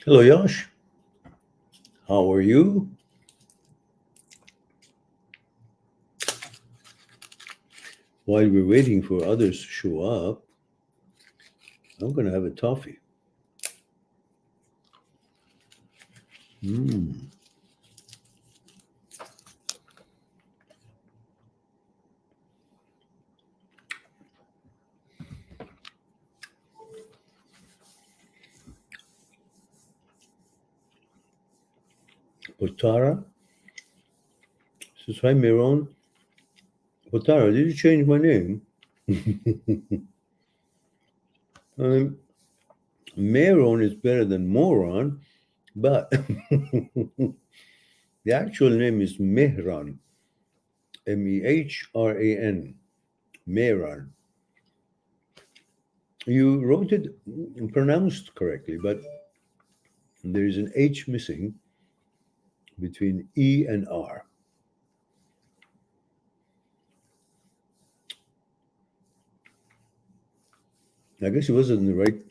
Hello, Yash. How are you? While we're waiting for others to show up, I'm going to have a toffee. Mm. Potara says, hi, Miron. Potara, did you change my name? Meron is better than moron, but the actual name is Mehran. Mehran. Mehran. You wrote it pronounced correctly, but there is an H missing between E and R. I guess it wasn't the right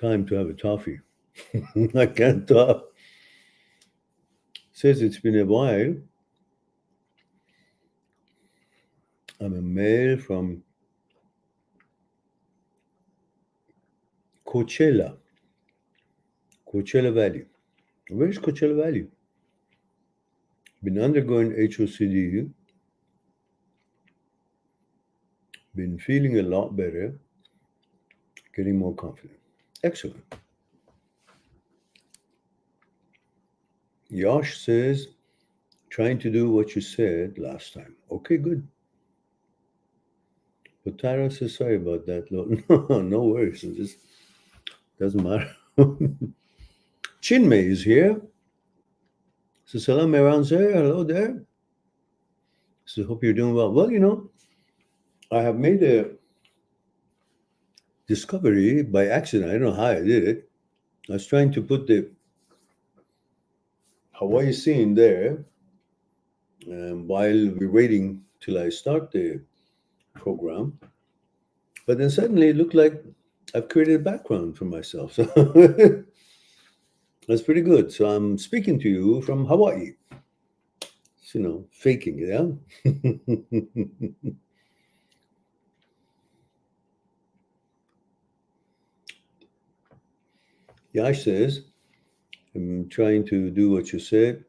time to have a toffee. I can't talk. Says it's been a while. I'm a male from Coachella Valley. Where's Coachella Valley? Been undergoing HOCD. Been feeling a lot better. Getting more confident. Excellent. Yash says, trying to do what you said last time. Okay, good. But Tara says, sorry about that. No worries. It just doesn't matter. Chinmay is here. So salam around there. Hello there. So hope you're doing well. Well, I have made a discovery by accident. I don't know how I did it. I was trying to put the Hawaii scene there while we're waiting till I start the program. But then suddenly it looked like I've created a background for myself. So that's pretty good. So I'm speaking to you from Hawaii. Faking it, yeah? Yash says, I'm trying to do what you said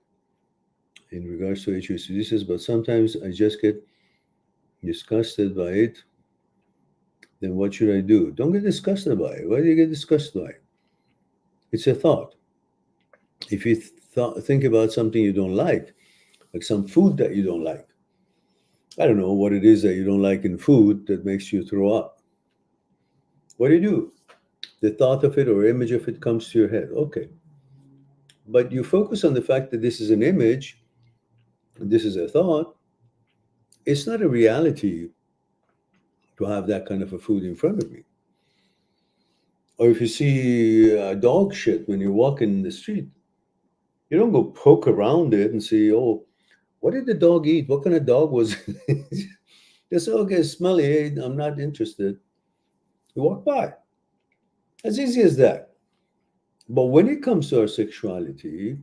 in regards to HOCD. Says, but sometimes I just get disgusted by it. Then what should I do? Don't get disgusted by it. Why do you get disgusted by it? It's a thought. If you think about something you don't like some food that you don't like, I don't know what it is that you don't like in food that makes you throw up. What do? The thought of it or image of it comes to your head. Okay. But you focus on the fact that this is an image, this is a thought. It's not a reality to have that kind of a food in front of me. Or if you see dog shit when you walk in the street, you don't go poke around it and see, oh, what did the dog eat? What kind of dog was it? Just, okay, smelly, I'm not interested. You walk by. As easy as that. But when it comes to our sexuality,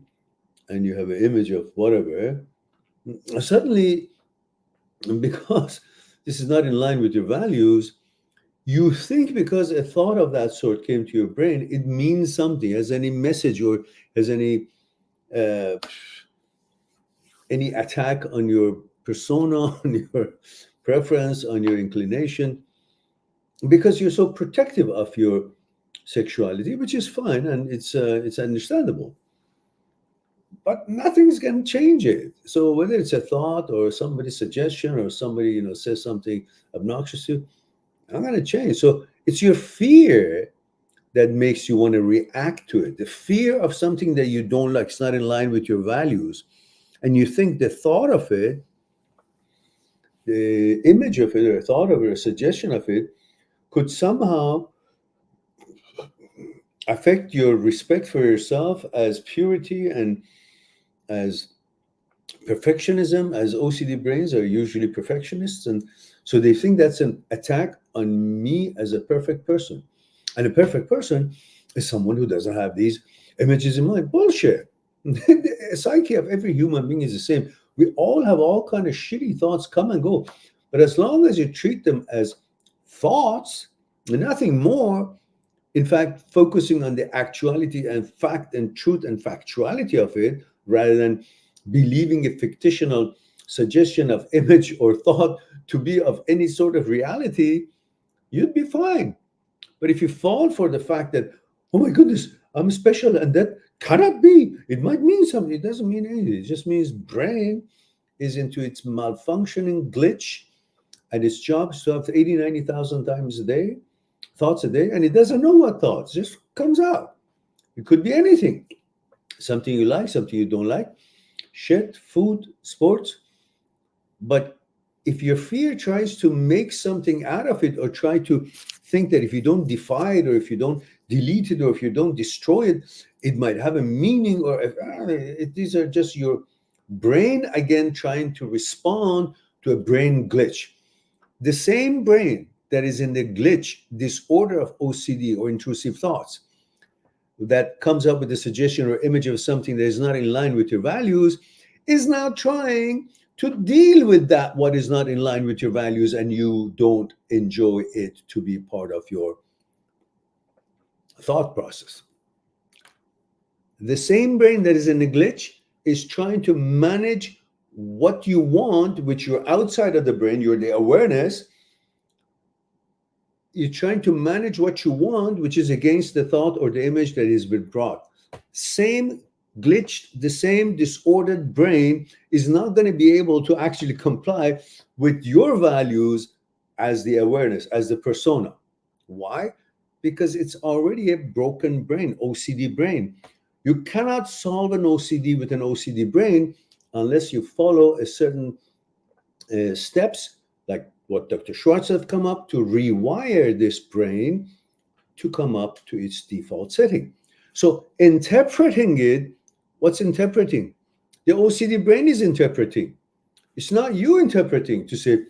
and you have an image of whatever, suddenly, because this is not in line with your values, You think because a thought of that sort came to your brain, it means something, has any message or has any attack on your persona, on your preference, on your inclination, because you're so protective of your sexuality, which is fine and it's understandable. But nothing's going to change it. So whether it's a thought or somebody's suggestion or somebody says something obnoxious to you, I'm going to change. So it's your fear that makes you want to react to it. The fear of something that you don't like, it's not in line with your values, and you think the thought of it, the image of it, or thought of it, or suggestion of it, could somehow affect your respect for yourself as purity and as perfectionism, as OCD brains are usually perfectionists. And so they think that's an attack on me as a perfect person. And a perfect person is someone who doesn't have these images in mind. Bullshit. The psyche of every human being is the same. We all have all kind of shitty thoughts come and go. But as long as you treat them as thoughts and nothing more, in fact, focusing on the actuality and fact and truth and factuality of it, rather than believing a fictional suggestion of image or thought to be of any sort of reality, you'd be fine. But if you fall for the fact that, oh my goodness, I'm special and that cannot be, it might mean something. It doesn't mean anything. It just means brain is into its malfunctioning glitch, and its job is to have 80, 90,000 times a day, thoughts a day, and it doesn't know what thoughts, just comes out. It could be anything. Something you like, something you don't like, shit, food, sports. But if your fear tries to make something out of it, or try to think that if you don't defy it, or if you don't delete it, or if you don't destroy it, it might have a meaning, or these are just your brain again trying to respond to a brain glitch. The same brain that is in the glitch disorder of OCD or intrusive thoughts, that comes up with a suggestion or image of something that is not in line with your values, is now trying to deal with that, what is not in line with your values, and you don't enjoy it to be part of your thought process. The same brain that is in the glitch is trying to manage what you want, which you're outside of the brain, you're the awareness. You're trying to manage what you want, which is against the thought or the image that is been brought. Same glitched, the same disordered brain is not going to be able to actually comply with your values as the awareness, as the persona. Why? Because it's already a broken brain, OCD brain. You cannot solve an OCD with an OCD brain unless you follow a certain steps, like what Dr. Schwartz have come up to rewire this brain to come up to its default setting. So interpreting it, what's interpreting? The OCD brain is interpreting. It's not you interpreting to say,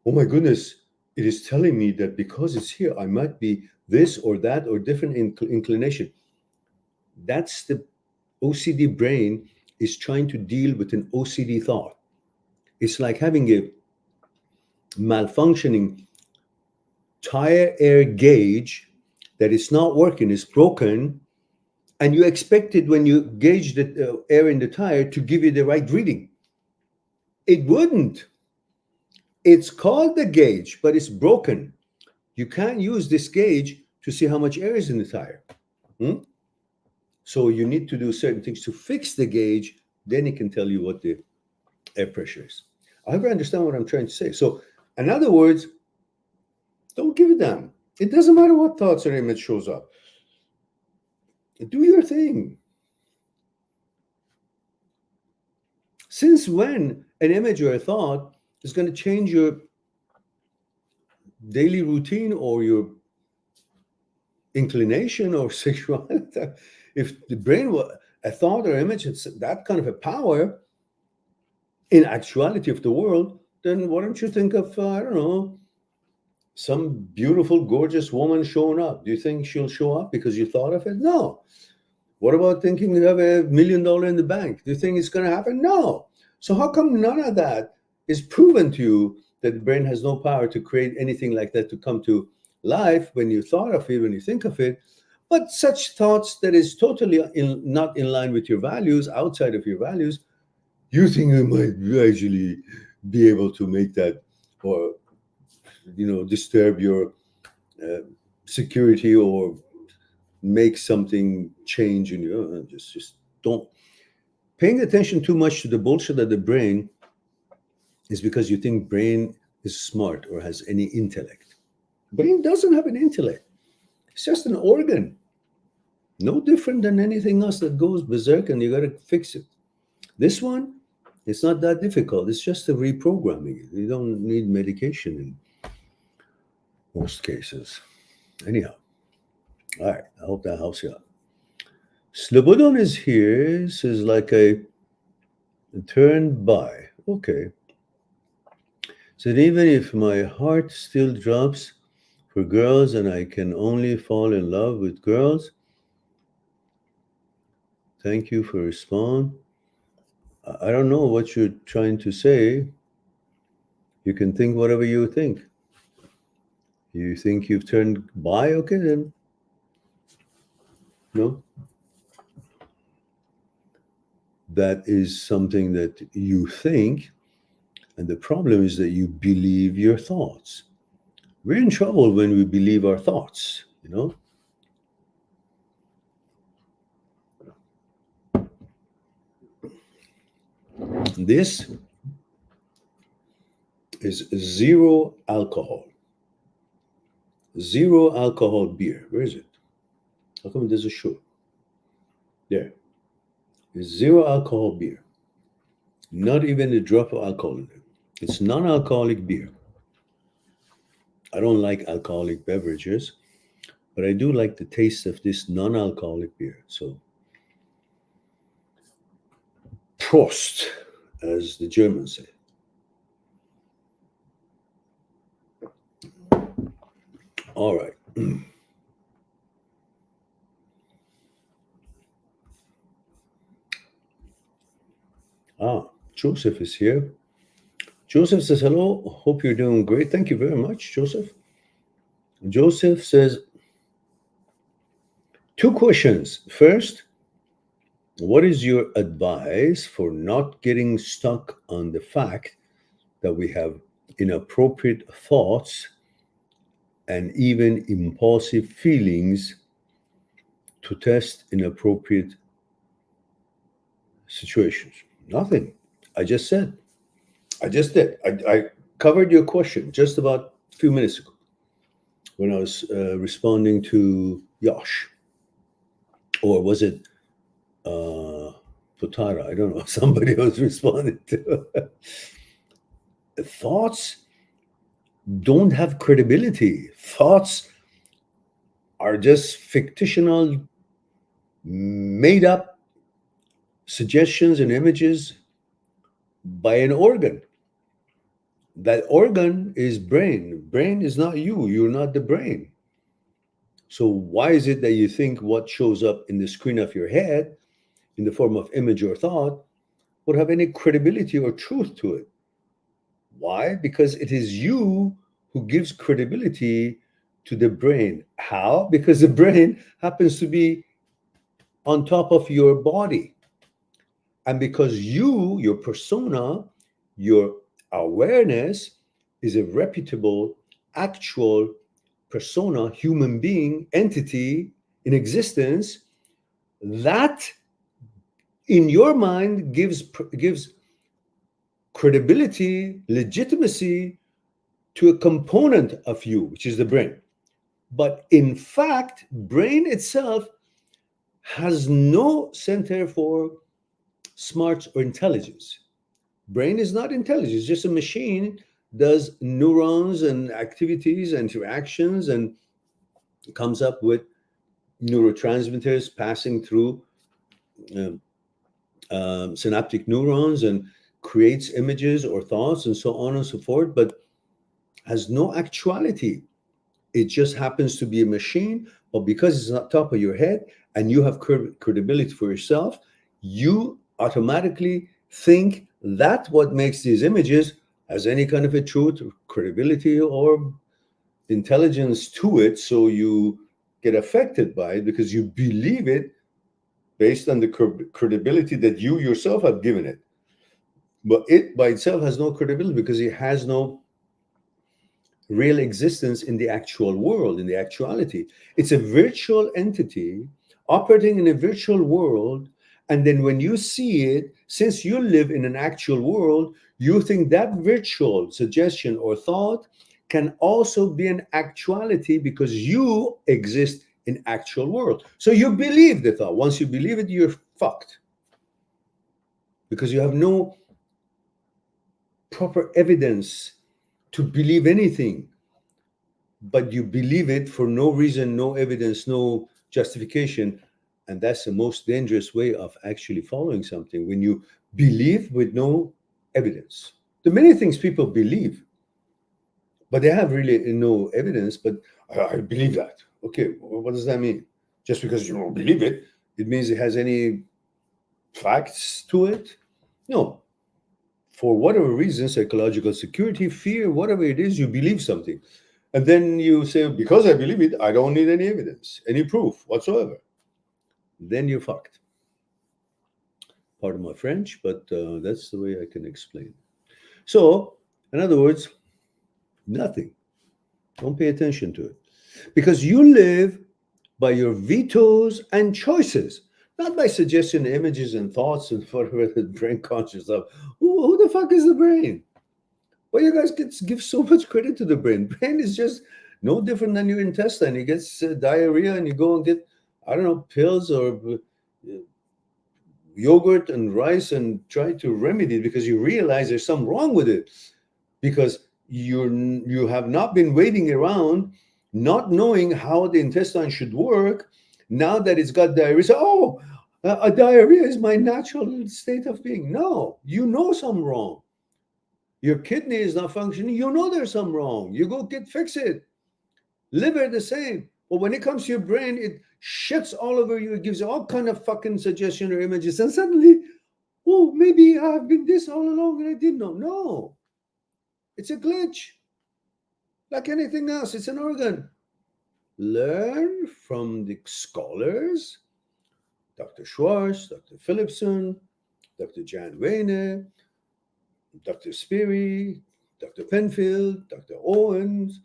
oh my goodness, it is telling me that because it's here, I might be this or that or different inclination. That's the OCD brain is trying to deal with an OCD thought. It's like having a malfunctioning tire air gauge that is not working, is broken, and you expected when you gauge the air in the tire to give you the right reading. It wouldn't. It's called the gauge, but it's broken. You can't use this gauge to see how much air is in the tire. So you need to do certain things to fix the gauge, then it can tell you what the air pressure is. I hope you understand what I'm trying to say. So in other words, don't give a damn. It doesn't matter what thoughts or image shows up. Do your thing. Since when an image or a thought is going to change your daily routine or your inclination or sexuality? If the brain was a thought or image, it's that kind of a power in actuality of the world, then why don't you think of, I don't know, some beautiful, gorgeous woman showing up? Do you think she'll show up because you thought of it? No. What about thinking you have $1 million in the bank? Do you think it's going to happen? No. So how come none of that is proven to you, that the brain has no power to create anything like that to come to life when you thought of it, when you think of it, but such thoughts that is totally not in line with your values, outside of your values, you think you might actually be able to make that, or disturb your security, or make something change in you. Just don't. Paying attention too much to the bullshit of the brain is because you think brain is smart or has any intellect. Brain doesn't have an intellect. It's just an organ. No different than anything else that goes berserk and you got to fix it. This one, it's not that difficult. It's just a reprogramming. You don't need medication in most cases. Anyhow, all right. I hope that helps you out. Slobodon is here. Says like a turn by. Okay. So even if my heart still drops for girls and I can only fall in love with girls, thank you for respond. I don't know what you're trying to say. You can think whatever you think. You think you've turned bi? Okay, then. No. That is something that you think, and the problem is that you believe your thoughts. We're in trouble when we believe our thoughts, This is zero alcohol. Zero alcohol beer. Where is it? How come there's a show? There. It's zero alcohol beer. Not even a drop of alcohol in it. It's non-alcoholic beer. I don't like alcoholic beverages, but I do like the taste of this non-alcoholic beer. So, Prost, as the Germans say. All right. Joseph is here. Joseph says, hello, hope you're doing great. Thank you very much, Joseph. Joseph says, 2 questions. First, what is your advice for not getting stuck on the fact that we have inappropriate thoughts and even impulsive feelings to test inappropriate situations? Nothing. I just did. I covered your question just about a few minutes ago when I was responding to Yash. Or was it Potara? I don't know. Somebody was responding to. Thoughts don't have credibility. Thoughts are just fictional, made up suggestions and images by an organ. That organ is brain. Brain is not you. You're not the brain. So why is it that you think what shows up in the screen of your head in the form of image or thought would have any credibility or truth to it? Why? Because it is you who gives credibility to the brain. How? Because the brain happens to be on top of your body. And because your persona, your awareness is a reputable, actual persona, human being, entity in existence, that in your mind gives credibility, legitimacy to a component of you, which is the brain. But in fact, brain itself has no center for smarts or intelligence. Brain is not intelligence, it's just a machine, does neurons and activities, interactions, and comes up with neurotransmitters passing through synaptic neurons and creates images or thoughts and so on and so forth, but has no actuality. It just happens to be a machine, but because it's on top of your head and you have credibility for yourself, you automatically think that what makes these images has any kind of a truth, credibility, or intelligence to it, so you get affected by it because you believe it based on the credibility that you yourself have given it. But it by itself has no credibility because it has no real existence in the actual world, in the actuality. It's a virtual entity operating in a virtual world. And then when you see it, since you live in an actual world, you think that virtual suggestion or thought can also be an actuality because you exist in actual world. So you believe the thought. Once you believe it, you're fucked because you have no proper evidence to believe anything, but you believe it for no reason, no evidence, no justification. And that's the most dangerous way of actually following something, when you believe with no evidence. There are many things people believe, but they have really no evidence. But I believe that. Okay, what does that mean? Just because you don't believe it, it means it has any facts to it? No. For whatever reason, psychological security, fear, whatever it is, you believe something. And then you say, because I believe it, I don't need any evidence, any proof whatsoever. Then you're fucked. Pardon my French, but that's the way I can explain. So, in other words, nothing. Don't pay attention to it. Because you live by your vetoes and choices, not by suggestion, images, and thoughts and whatever the brain conscious of. Who the fuck is the brain? Well, you guys give so much credit to the brain. Brain is just no different than your intestine. You get diarrhea and you go and get, I don't know, pills or yogurt and rice and try to remedy it because you realize there's something wrong with it. Because you have not been waiting around, not knowing how the intestine should work. Now that it's got diarrhea, so, a diarrhea is my natural state of being. No, you know something wrong. Your kidney is not functioning. You know there's something wrong. You go fix it. Liver the same. But when it comes to your brain, it shits all over you. It gives you all kind of fucking suggestion or images. And suddenly, oh, maybe I've been this all along and I didn't know. No, it's a glitch. Like anything else, it's an organ. Learn from the scholars, Dr. Schwartz, Dr. Philipson, Dr. Jan Wayne, Dr. Speary, Dr. Penfield, Dr. Owens,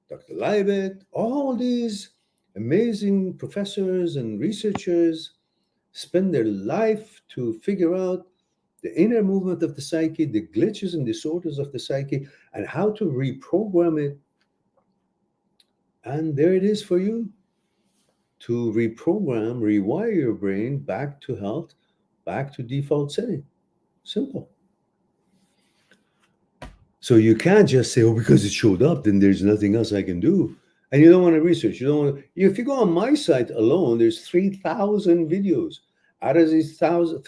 Dr. Leibet, all these amazing professors and researchers spend their life to figure out the inner movement of the psyche, the glitches and disorders of the psyche, and how to reprogram it. And there it is for you to reprogram, rewire your brain back to health, back to default setting. Simple. So you can't just say, oh, because it showed up, then there's nothing else I can do. And you don't want to research. You don't want to. If you go on my site alone, there's 3,000 videos. Out of these 3,000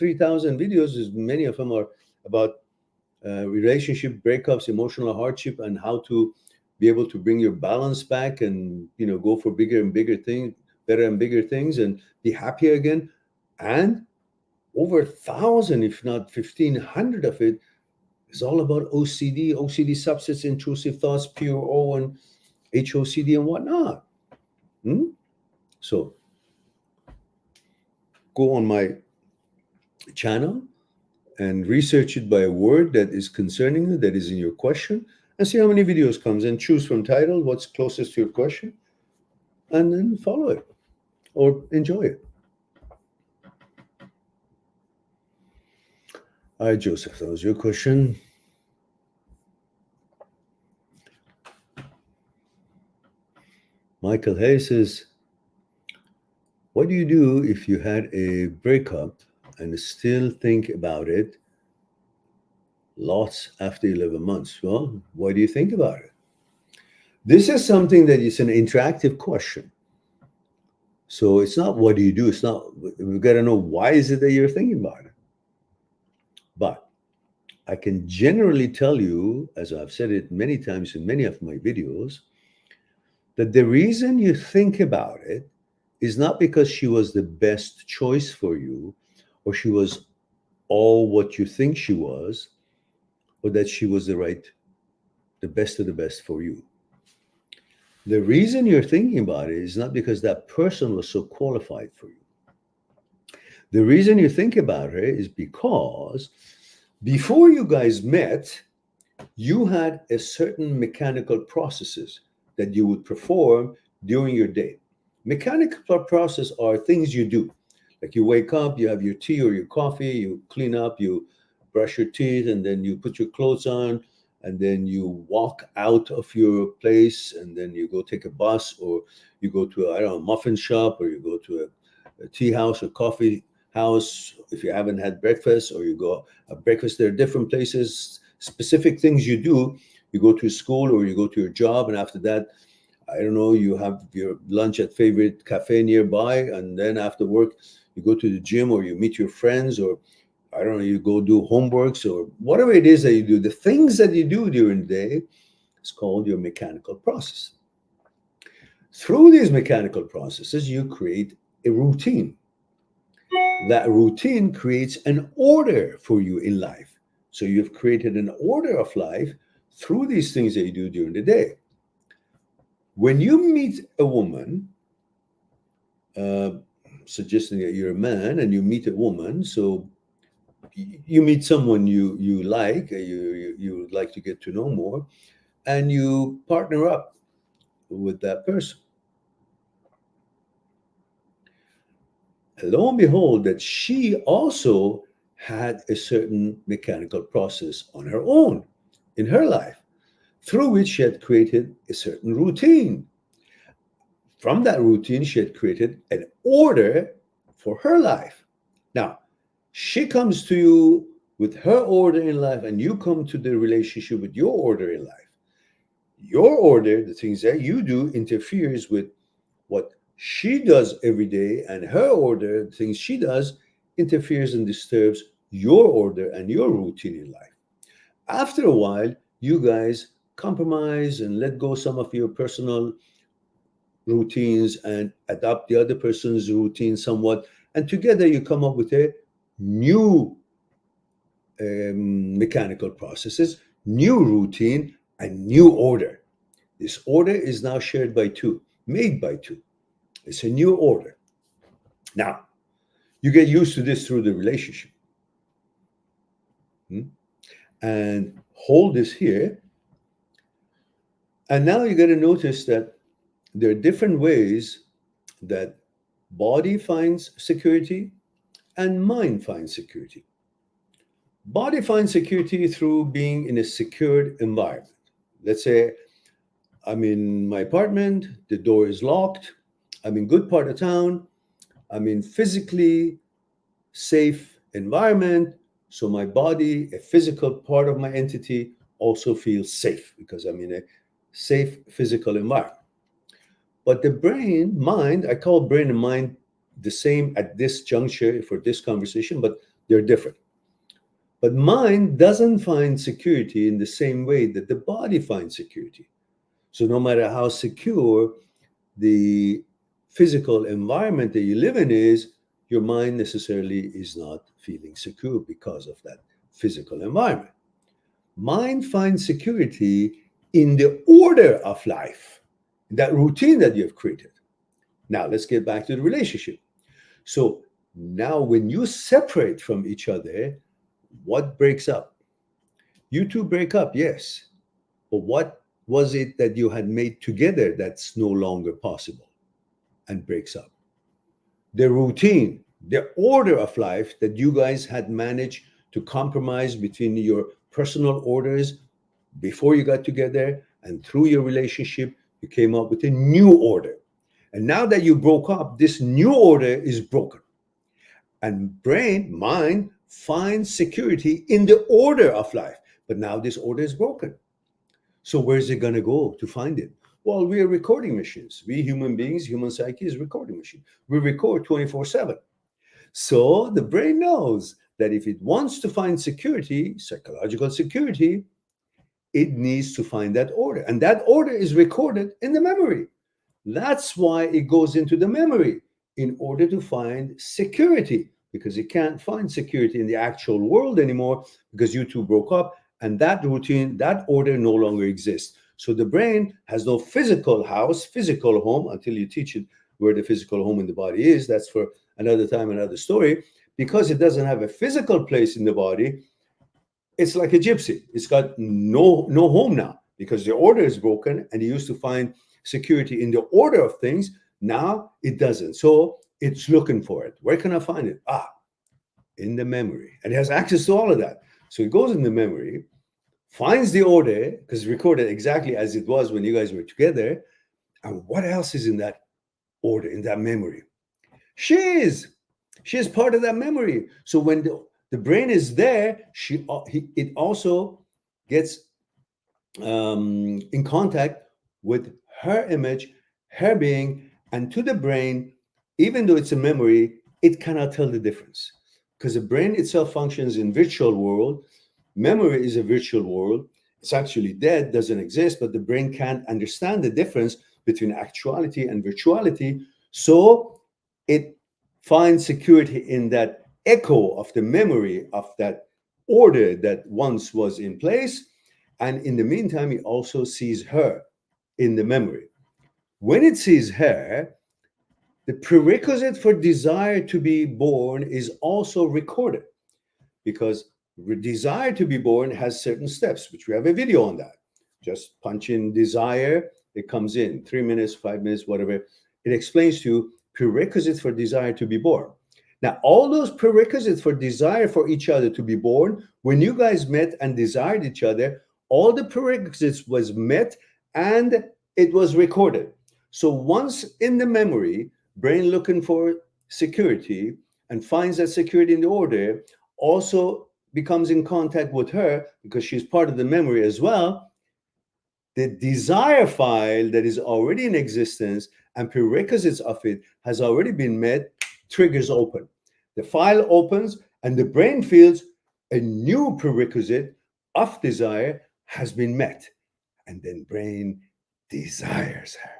videos, many of them are about relationship breakups, emotional hardship, and how to be able to bring your balance back and go for bigger and bigger things, better and bigger things, and be happier again. And over 1,000, if not 1,500 of it, is all about OCD, OCD subsets, intrusive thoughts, pure O, and HOCD and whatnot. So go on my channel and research it by a word that is concerning you, that is in your question, and see how many videos comes, and choose from title what's closest to your question, and then follow it or enjoy it. All right, Joseph, that was your question. Michael Hayes says, what do you do if you had a breakup and still think about it lots after 11 months? Well, why do you think about it? This is something that is an interactive question. So it's not what do you do? It's not, we've got to know why is it that you're thinking about it. But I can generally tell you, as I've said it many times in many of my videos, that the reason you think about it is not because she was the best choice for you, or she was all what you think she was, or that she was the best of the best for you. The reason you're thinking about it is not because that person was so qualified for you. The reason you think about her is because before you guys met, you had a certain mechanical processes that you would perform during your day. Mechanical process are things you do. Like you wake up, you have your tea or your coffee, you clean up, you brush your teeth, and then you put your clothes on, and then you walk out of your place, and then you go take a bus, or you go to, I don't know, a muffin shop, or you go to a tea house or coffee house if you haven't had breakfast, or you go have breakfast. There are different places, specific things you do. You go to school or you go to your job, and after that, I don't know, you have your lunch at favorite cafe nearby, and then after work, you go to the gym or you meet your friends, or I don't know, you go do homeworks or whatever it is that you do. The things that you do during the day is called your mechanical process. Through these mechanical processes, you create a routine. That routine creates an order for you in life. So you've created an order of life through these things that you do during the day. When you meet a woman, suggesting that you're a man and you meet a woman, so you meet someone you like, you like to get to know more, and you partner up with that person. Lo and behold, that she also had a certain mechanical process on her own in her life, through which she had created a certain routine. From that routine, she had created an order for her life. Now, she comes to you with her order in life, and you come to the relationship with your order in life. Your order, the things that you do, interferes with what she does every day, and her order, the things she does, interferes and disturbs your order and your routine in life. After a while, you guys compromise and let go some of your personal routines and adopt the other person's routine somewhat, and together you come up with a new mechanical processes, new routine, and new order. This order is now shared by two, made by two. It's a new order. Now, you get used to this through the relationship. And hold this here. And now you got to notice that there are different ways that body finds security and mind finds security. Body finds security through being in a secured environment. Let's say I'm in my apartment, the door is locked, I'm in good part of town, I'm in physically safe environment, so my body, a physical part of my entity, also feels safe because I'm in a safe physical environment. But the brain, mind, I call brain and mind the same at this juncture for this conversation, but they're different. But mind doesn't find security in the same way that the body finds security. So no matter how secure the physical environment that you live in is, your mind necessarily is not feeling secure because of that physical environment. Mind finds security in the order of life, that routine that you've created. Now, let's get back to the relationship. So now when you separate from each other, what breaks up? You two break up, yes. But what was it that you had made together that's no longer possible and breaks up? The routine, the order of life that you guys had managed to compromise between your personal orders before you got together, and through your relationship, you came up with a new order. And now that you broke up, this new order is broken. And brain, mind, finds security in the order of life. But now this order is broken. So where's it going to go to find it? Well, we are recording machines. We human beings, human psyche is a recording machine. We record 24/7. So the brain knows that if it wants to find security, psychological security, it needs to find that order. And that order is recorded in the memory. That's why it goes into the memory, in order to find security, because it can't find security in the actual world anymore because you two broke up, and that routine, that order no longer exists. So the brain has no physical house, physical home, until you teach it where the physical home in the body is. That's for another time, another story. Because it doesn't have a physical place in the body, it's like a gypsy. It's got no home now because the order is broken, and it used to find security in the order of things. Now it doesn't. So it's looking for it. Where can I find it? In the memory. And it has access to all of that. So it goes in the memory, finds the order, because it's recorded exactly as it was when you guys were together. And what else is in that order, in that memory? She is part of that memory. So when the brain is there, it also gets in contact with her image, her being, and to the brain, even though it's a memory, it cannot tell the difference, because the brain itself functions in virtual world. Memory is a virtual world. It's actually dead, doesn't exist, but the brain can't understand the difference between actuality and virtuality. So it finds security in that echo of the memory of that order that once was in place. And in the meantime, it also sees her in the memory. When it sees her, the prerequisite for desire to be born is also recorded, because desire to be born has certain steps, which we have a video on that. Just punch in desire, it comes in 3 minutes, 5 minutes, whatever. It explains to you prerequisites for desire to be born. Now, all those prerequisites for desire for each other to be born, when you guys met and desired each other, all the prerequisites was met and it was recorded. So once in the memory, brain looking for security and finds that security in the order, also becomes in contact with her because she's part of the memory as well. The desire file that is already in existence and prerequisites of it has already been met, triggers open. The file opens and the brain feels a new prerequisite of desire has been met. And then brain desires her.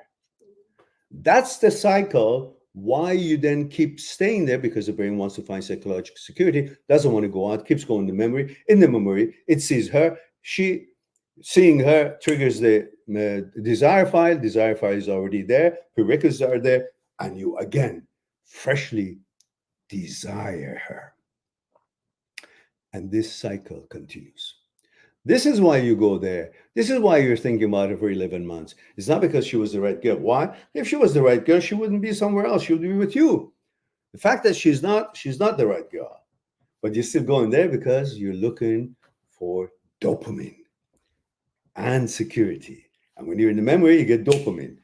That's the cycle. Why you then keep staying there, because the brain wants to find psychological security, doesn't want to go out, keeps going to memory. In the memory, it sees her. Seeing her triggers the desire file. Desire file is already there. Prerequisites are there. And you again freshly desire her. And this cycle continues. This is why you go there. This is why you're thinking about her for 11 months. It's not because she was the right girl. Why? If she was the right girl, she wouldn't be somewhere else. She would be with you. The fact that she's not the right girl. But you're still going there because you're looking for dopamine and security. And when you're in the memory, you get dopamine.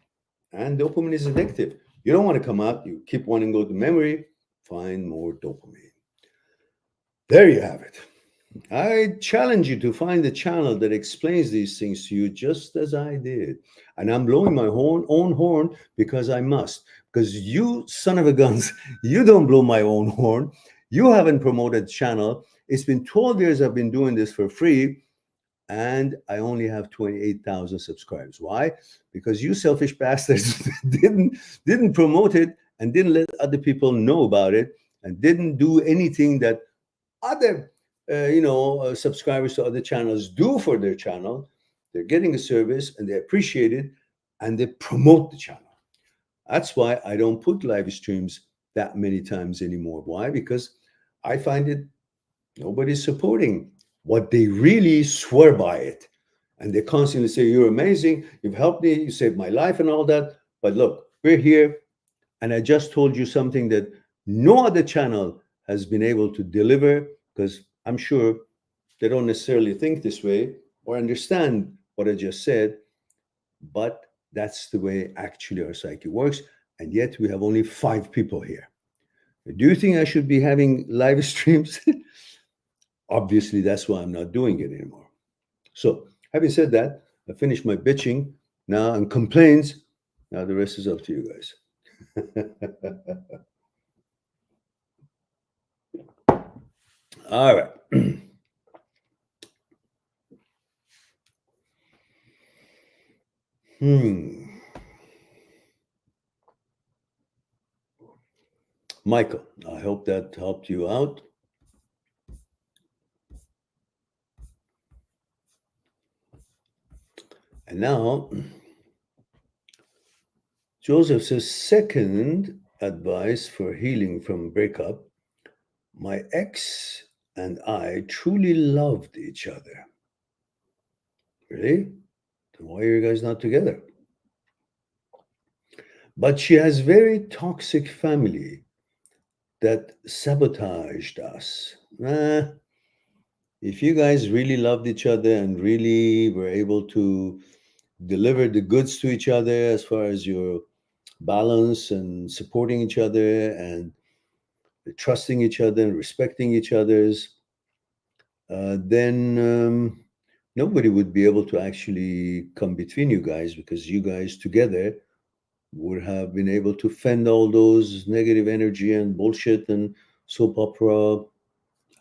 And dopamine is addictive. You don't want to come out. You keep wanting to go to memory, find more dopamine. There you have it. I challenge you to find a channel that explains these things to you just as I did. And I'm blowing my own horn because I must. Because you son of a guns, you don't blow my own horn. You haven't promoted the channel. It's been 12 years I've been doing this for free, and I only have 28,000 subscribers. Why? Because you selfish bastards didn't promote it and didn't let other people know about it and didn't do anything that other subscribers to other channels do for their channel. They're getting a service and they appreciate it and they promote the channel. That's why I don't put live streams that many times anymore. Why? Because I find it nobody's supporting what they really swear by it. And they constantly say, you're amazing, you've helped me, you saved my life and all that. But look, we're here and I just told you something that no other channel has been able to deliver, because I'm sure they don't necessarily think this way or understand what I just said, but that's the way actually our psyche works. And yet we have only 5 people here. Do you think I should be having live streams? Obviously, that's why I'm not doing it anymore. So having said that, I finished my bitching now and complaints. Now the rest is up to you guys. All right. Michael, I hope that helped you out. And now, Joseph says, second advice for healing from breakup: my ex and I truly loved each other. Really? Then why are you guys not together? But she has very toxic family that sabotaged us. If you guys really loved each other and really were able to deliver the goods to each other as far as your balance and supporting each other and trusting each other and respecting each other's, then nobody would be able to actually come between you guys, because you guys together would have been able to fend all those negative energy and bullshit and soap opera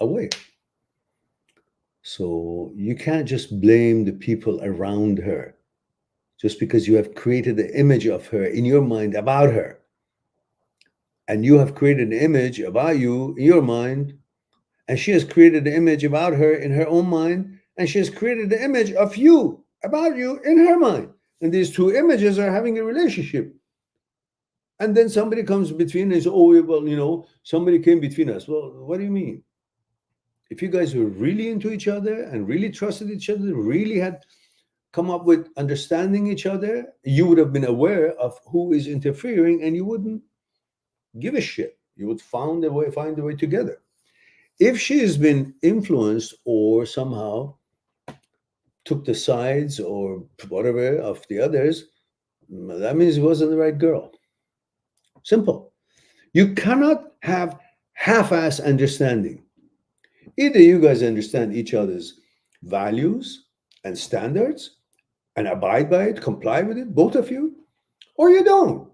away. So you can't just blame the people around her just because you have created the image of her in your mind about her. And you have created an image about you in your mind, and she has created an image about her in her own mind, and she has created the image of you about you in her mind. And these two images are having a relationship. And then somebody comes between and says, oh, well, somebody came between us. Well, what do you mean? If you guys were really into each other and really trusted each other, really had come up with understanding each other, you would have been aware of who is interfering, and you wouldn't give a shit. You would find a way together. If she has been influenced or somehow took the sides or whatever of the others, that means it wasn't the right girl. Simple. You cannot have half-ass understanding. Either you guys understand each other's values and standards and abide by it, comply with it, both of you, or you don't.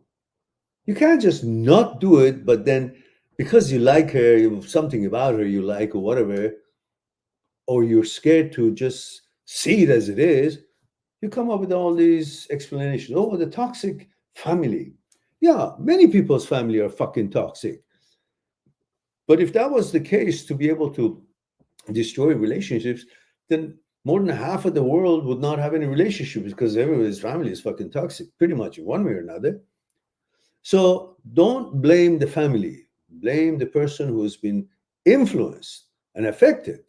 You can't just not do it, but then because you like her, you have something about her you like or whatever, or you're scared to just see it as it is, you come up with all these explanations. Oh, the toxic family. Yeah, many people's family are fucking toxic. But if that was the case, to be able to destroy relationships, then more than half of the world would not have any relationships, because everybody's family is fucking toxic, pretty much in one way or another. So don't blame the family. Blame the person who's been influenced and affected,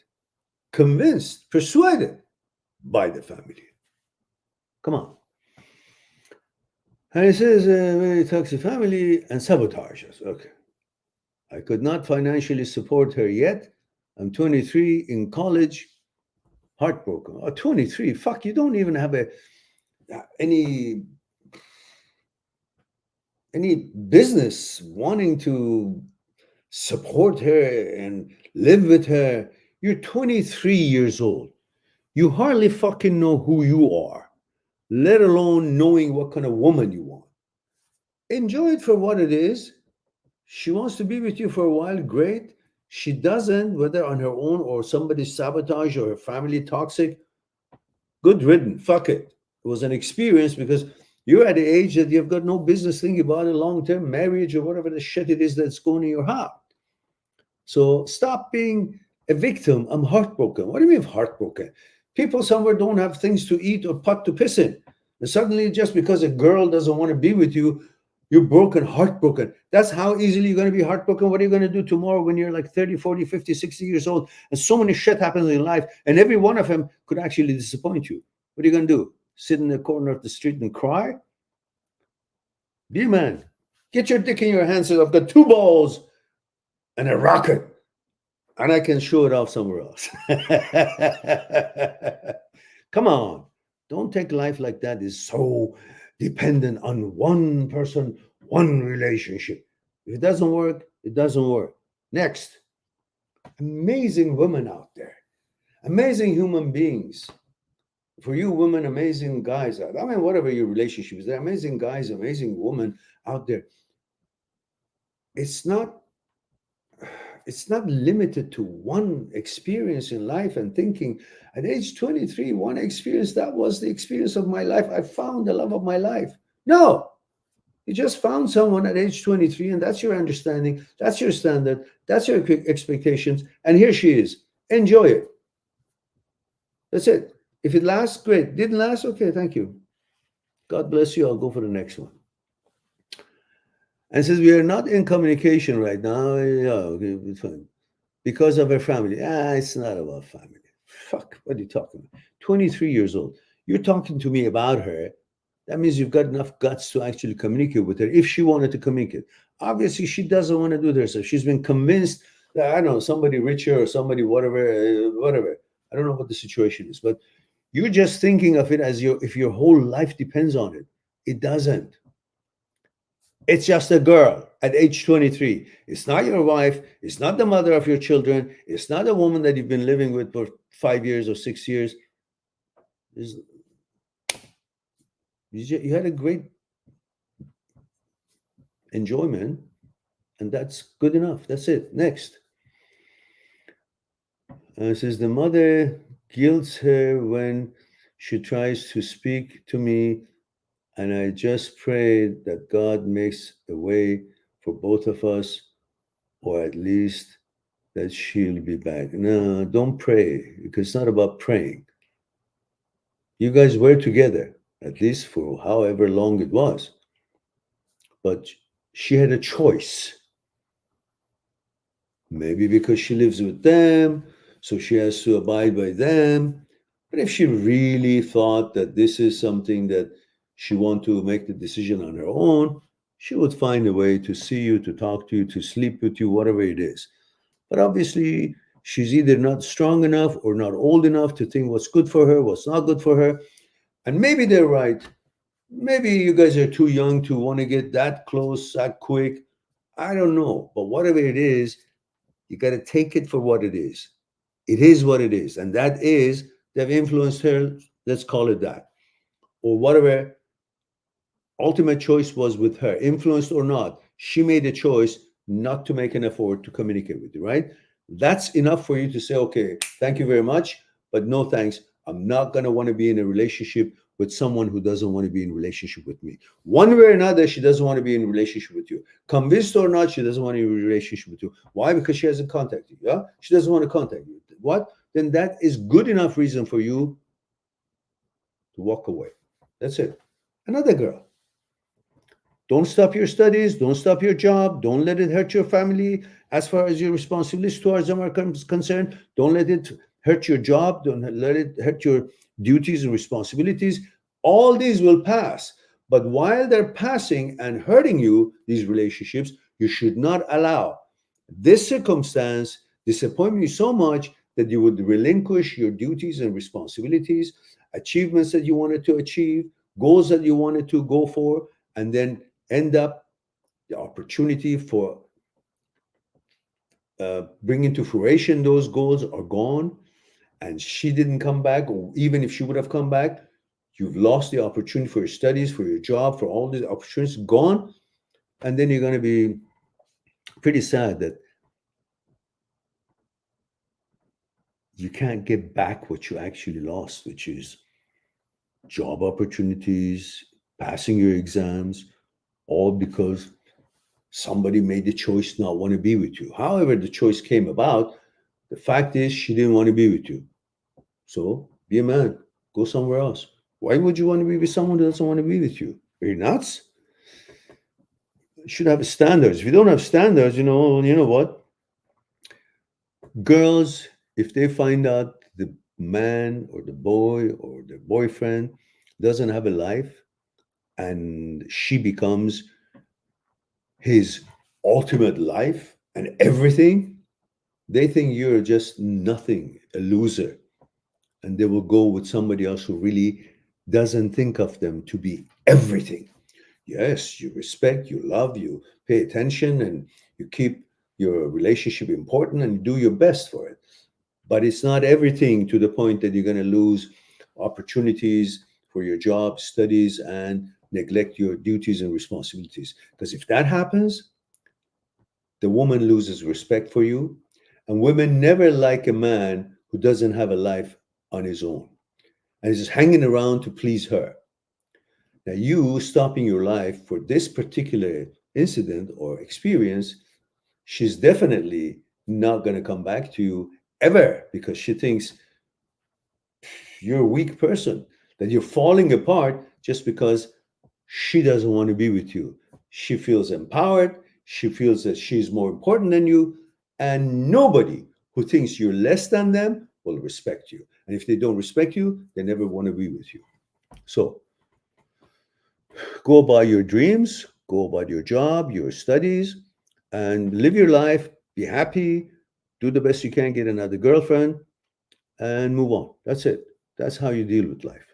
convinced, persuaded by the family. Come on. And it says, very toxic family and sabotage us. Okay. I could not financially support her yet. I'm 23 in college, heartbroken. Oh, 23, fuck, you don't even have any business wanting to support her and live with her. You're 23 years old. You hardly fucking know who you are, let alone knowing what kind of woman you want. Enjoy it for what it is. She wants to be with you for a while, great. She doesn't, whether on her own or somebody sabotage or her family toxic, good riddance, fuck it. It was an experience, because you're at the age that you've got no business thinking about a long-term marriage or whatever the shit it is that's going in your heart. So stop being a victim. I'm heartbroken. What do you mean heartbroken? People somewhere don't have things to eat or pot to piss in. And suddenly, just because a girl doesn't want to be with you, you're broken, heartbroken. That's how easily you're going to be heartbroken. What are you going to do tomorrow when you're like 30, 40, 50, 60 years old and so many shit happens in life, and every one of them could actually disappoint you? What are you going to do? Sit in the corner of the street and cry? Be a man. Get your dick in your hand. Say, I've got 2 balls and a rocket, and I can show it off somewhere else. Come on. Don't take life like that. It's so dependent on one person, one relationship. If it doesn't work, it doesn't work. Next. Amazing women out there. Amazing human beings. For you women, amazing guys out there. I mean, whatever your relationship is, there are amazing guys, amazing women out there. It's not limited to one experience in life and thinking at age 23, one experience, that was the experience of my life. I found the love of my life. No, you just found someone at age 23, and that's your understanding. That's your standard. That's your expectations. And here she is. Enjoy it. That's it. If it lasts, great. Didn't last, okay, thank you. God bless you. I'll go for the next one. And says, we are not in communication right now. Yeah, okay, it's fine. Because of her family. It's not about family. Fuck, what are you talking about? 23 years old. You're talking to me about her. That means you've got enough guts to actually communicate with her if she wanted to communicate. Obviously, she doesn't want to do it herself. She's been convinced that, I don't know, somebody richer or somebody whatever. I don't know what the situation is, but you're just thinking of it as if your whole life depends on it. It doesn't. It's just a girl at age 23. It's not your wife. It's not the mother of your children. It's not a woman that you've been living with for 5 years or 6 years. You had a great enjoyment, and that's good enough. That's it. Next. It says, the mother guilts her when she tries to speak to me, and I just pray that God makes a way for both of us, or at least that she'll be back. No, don't pray, because it's not about praying. You guys were together, at least for however long it was. But she had a choice. Maybe because she lives with them, so she has to abide by them. But if she really thought that this is something that she want to make the decision on her own, she would find a way to see you, to talk to you, to sleep with you, whatever it is. But obviously, she's either not strong enough or not old enough to think what's good for her, what's not good for her. And maybe they're right. Maybe you guys are too young to want to get that close, that quick. I don't know. But whatever it is, you got to take it for what it is. It is what it is. And that is, they've influenced her. Let's call it that. Or whatever ultimate choice was with her, influenced or not, she made a choice not to make an effort to communicate with you, right? That's enough for you to say, okay, thank you very much, but no thanks. I'm not going to want to be in a relationship with someone who doesn't want to be in a relationship with me. One way or another, she doesn't want to be in a relationship with you. Convinced or not, she doesn't want to be in a relationship with you. Why? Because she hasn't contacted you. Yeah? She doesn't want to contact you. What? Then that is good enough reason for you to walk away. That's it. Another girl. Don't stop your studies. Don't stop your job. Don't let it hurt your family. As far as your responsibilities towards them are concerned, don't let it hurt your job. Don't let it hurt your duties and responsibilities. All these will pass. But while they're passing and hurting you, these relationships, you should not allow this circumstance disappoint you so much that you would relinquish your duties and responsibilities, achievements that you wanted to achieve, goals that you wanted to go for, and then end up the opportunity for bringing to fruition those goals are gone, and she didn't come back, or even if she would have come back, you've lost the opportunity for your studies, for your job, for all these opportunities gone, and then you're going to be pretty sad that you can't get back what you actually lost, which is job opportunities, passing your exams, all because somebody made the choice not want to be with you. However, the choice came about. The fact is, she didn't want to be with you. So be a man. Go somewhere else. Why would you want to be with someone who doesn't want to be with you? Are you nuts? You should have standards. If you don't have standards, you know what? Girls, if they find out the man or the boy or the boyfriend doesn't have a life and she becomes his ultimate life and everything, they think you're just nothing, a loser. And they will go with somebody else who really doesn't think of them to be everything. Yes, you respect, you love, you pay attention, and you keep your relationship important and do your best for it. But it's not everything to the point that you're going to lose opportunities for your job, studies, and neglect your duties and responsibilities. Because if that happens, the woman loses respect for you. And women never like a man who doesn't have a life on his own and is just hanging around to please her. Now, you stopping your life for this particular incident or experience, she's definitely not going to come back to you ever because she thinks you're a weak person, that you're falling apart just because she doesn't want to be with you. She feels empowered. She feels that she's more important than you. And nobody who thinks you're less than them will respect you. And if they don't respect you, they never want to be with you. So go about your dreams, go about your job, your studies, and live your life. Be happy, do the best you can, get another girlfriend, and move on. That's it. That's how you deal with life.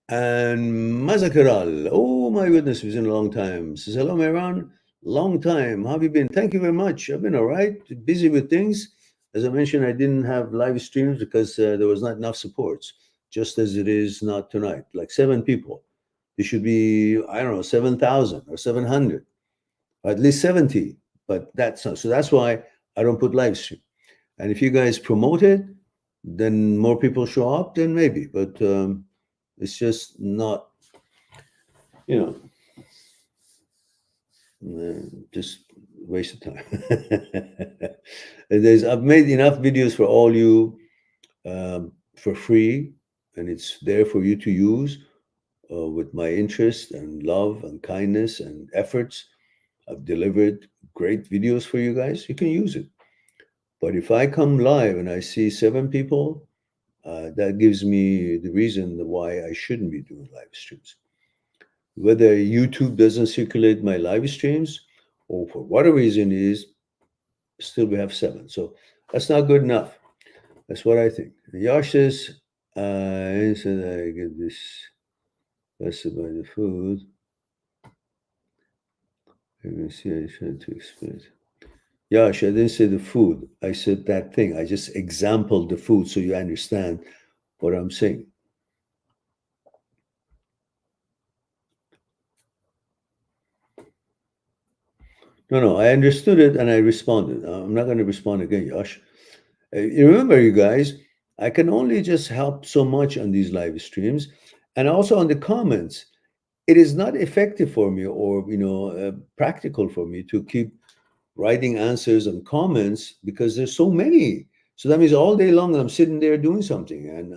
And Mazakaral, oh my goodness, it's been a long time. Says, hello, Mehran. Long time. How have you been? Thank you very much. I've been all right, busy with things. As I mentioned, I didn't have live streams because there was not enough supports, just as it is not tonight. Like 7 people. There should be, I don't know, 7,000 or 700, or at least 70. But that's not. So that's why I don't put live stream. And if you guys promote it, then more people show up, then maybe. But it's just not, you know, just waste of time. I've made enough videos for all you for free, and it's there for you to use with my interest and love and kindness and efforts. I've delivered great videos for you guys. You can use it. But if I come live and I see 7 people, that gives me the reason why I shouldn't be doing live streams. Whether YouTube doesn't circulate my live streams or for whatever reason it is, still we have 7. So that's not good enough. That's what I think. Yash says, I said I get this. That's about the food. Let me see, I tried to explain. Yash, I didn't say the food. I said that thing. I just exampled the food so you understand what I'm saying. No, I understood it and I responded. I'm not going to respond again, Yash. You remember, you guys, I can only just help so much on these live streams and also on the comments. It is not effective for me or, practical for me to keep writing answers and comments because there's so many. So that means all day long I'm sitting there doing something, and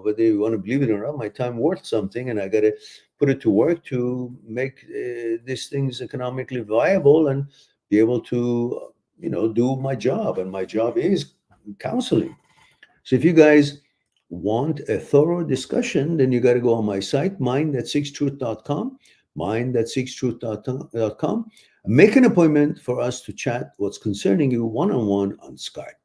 whether you want to believe it or not, my time worth something, and I got to put it to work to make these things economically viable and be able to, do my job. And my job is counseling. So if you guys want a thorough discussion, then you got to go on my site, mind@6truth.com, mind@6truth.com. Make an appointment for us to chat what's concerning you one-on-one on Skype.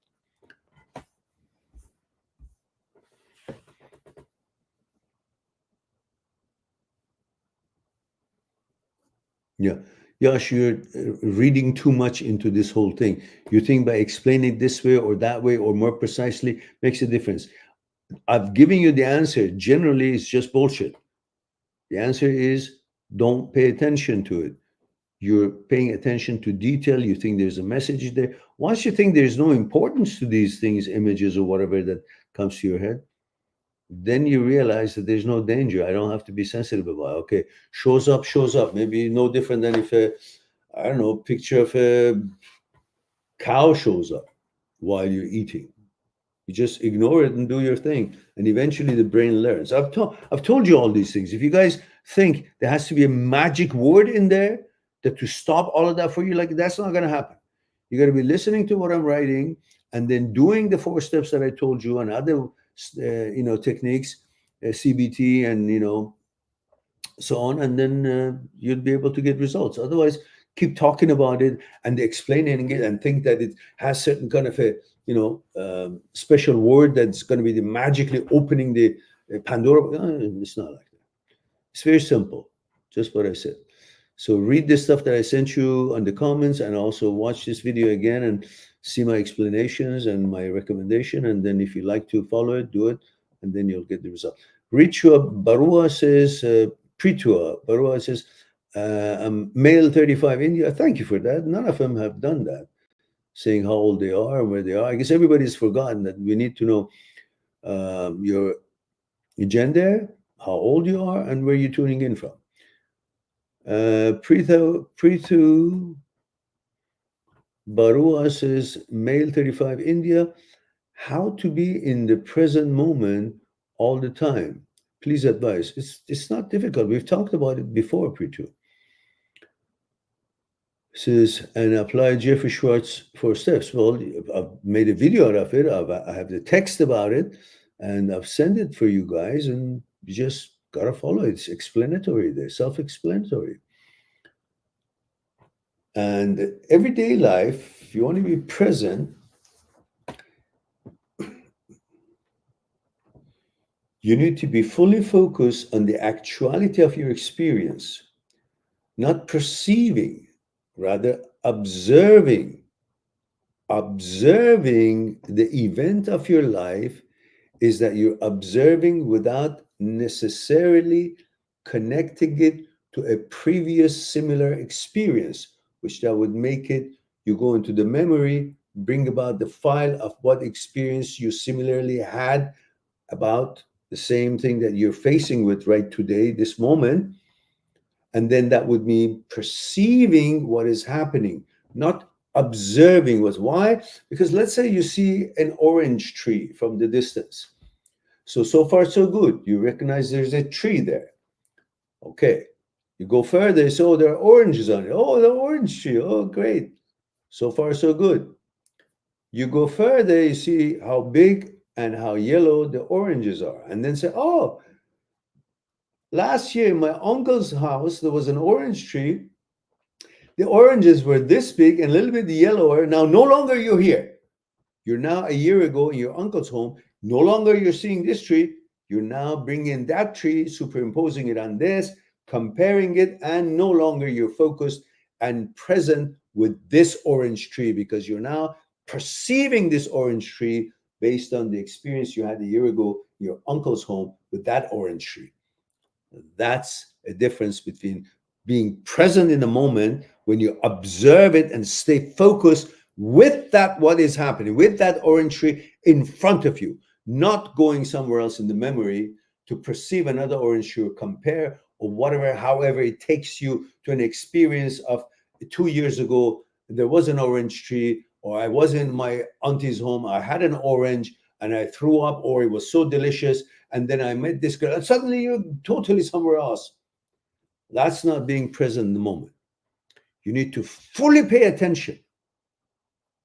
Yeah. Yash, you're reading too much into this whole thing. You think by explaining it this way or that way or more precisely makes a difference. I've given you the answer. Generally, it's just bullshit. The answer is don't pay attention to it. You're paying attention to detail. You think there's a message there. Once you think there's no importance to these things, images or whatever that comes to your head, then you realize that there's no danger. I don't have to be sensitive about it. Okay, shows up. Maybe no different than if I don't know, picture of a cow shows up while you're eating. You just ignore it and do your thing. And eventually the brain learns. I've told you all these things. If you guys think there has to be a magic word in there that to stop all of that for you, like that's not going to happen. You got to be listening to what I'm writing and then doing the 4 steps that I told you and other, techniques, CBT and, so on. And then you'd be able to get results. Otherwise, keep talking about it and explaining it and think that it has certain kind of a, special word that's going to be magically opening the Pandora. It's not like that. It's very simple, just what I said. So read the stuff that I sent you on the comments and also watch this video again and see my explanations and my recommendation. And then if you like to follow it, do it, and then you'll get the result. Ritua Barua says, Pritua Barua says, I'm male 35 India. Thank you for that. None of them have done that, saying how old they are and where they are. I guess everybody's forgotten that we need to know your gender, how old you are, and where you're tuning in from. Prithu Barua says, male 35 India, how to be in the present moment all the time. Please advise. It's not difficult. We've talked about it before, Pritu. Says, and apply Jeffrey Schwartz 4 steps. Well, I've made a video out of it. I have the text about it, and I've sent it for you guys, and you just gotta follow it. It's explanatory there, self-explanatory. And everyday life, if you want to be present, you need to be fully focused on the actuality of your experience, not perceiving, rather observing. Observing the event of your life is that you're observing without necessarily connecting it to a previous similar experience, which that would make it, you go into the memory, bring about the file of what experience you similarly had about the same thing that you're facing with right today, this moment. And then that would mean perceiving what is happening, not observing what's. Why? Because let's say you see an orange tree from the distance. So far, so good. You recognize there's a tree there. Okay. You go further, so there are oranges on it. Oh, the orange tree. Oh, great. So far, so good. You go further, you see how big and how yellow the oranges are. And then say, oh, last year in my uncle's house, there was an orange tree. The oranges were this big and a little bit yellower. Now, no longer you're here. You're now a year ago in your uncle's home. No longer you're seeing this tree. You're now bringing that tree, superimposing it on this, comparing it, and no longer you're focused and present with this orange tree because you're now perceiving this orange tree based on the experience you had a year ago in your uncle's home with that orange tree. That's a difference between being present in the moment when you observe it and stay focused with that, what is happening, with that orange tree in front of you, not going somewhere else in the memory to perceive another orange tree or compare or whatever, however it takes you to an experience of 2 years ago, there was an orange tree, or I was in my auntie's home, I had an orange and I threw up, or it was so delicious, and then I met this girl, and suddenly you're totally somewhere else. That's not being present in the moment. You need to fully pay attention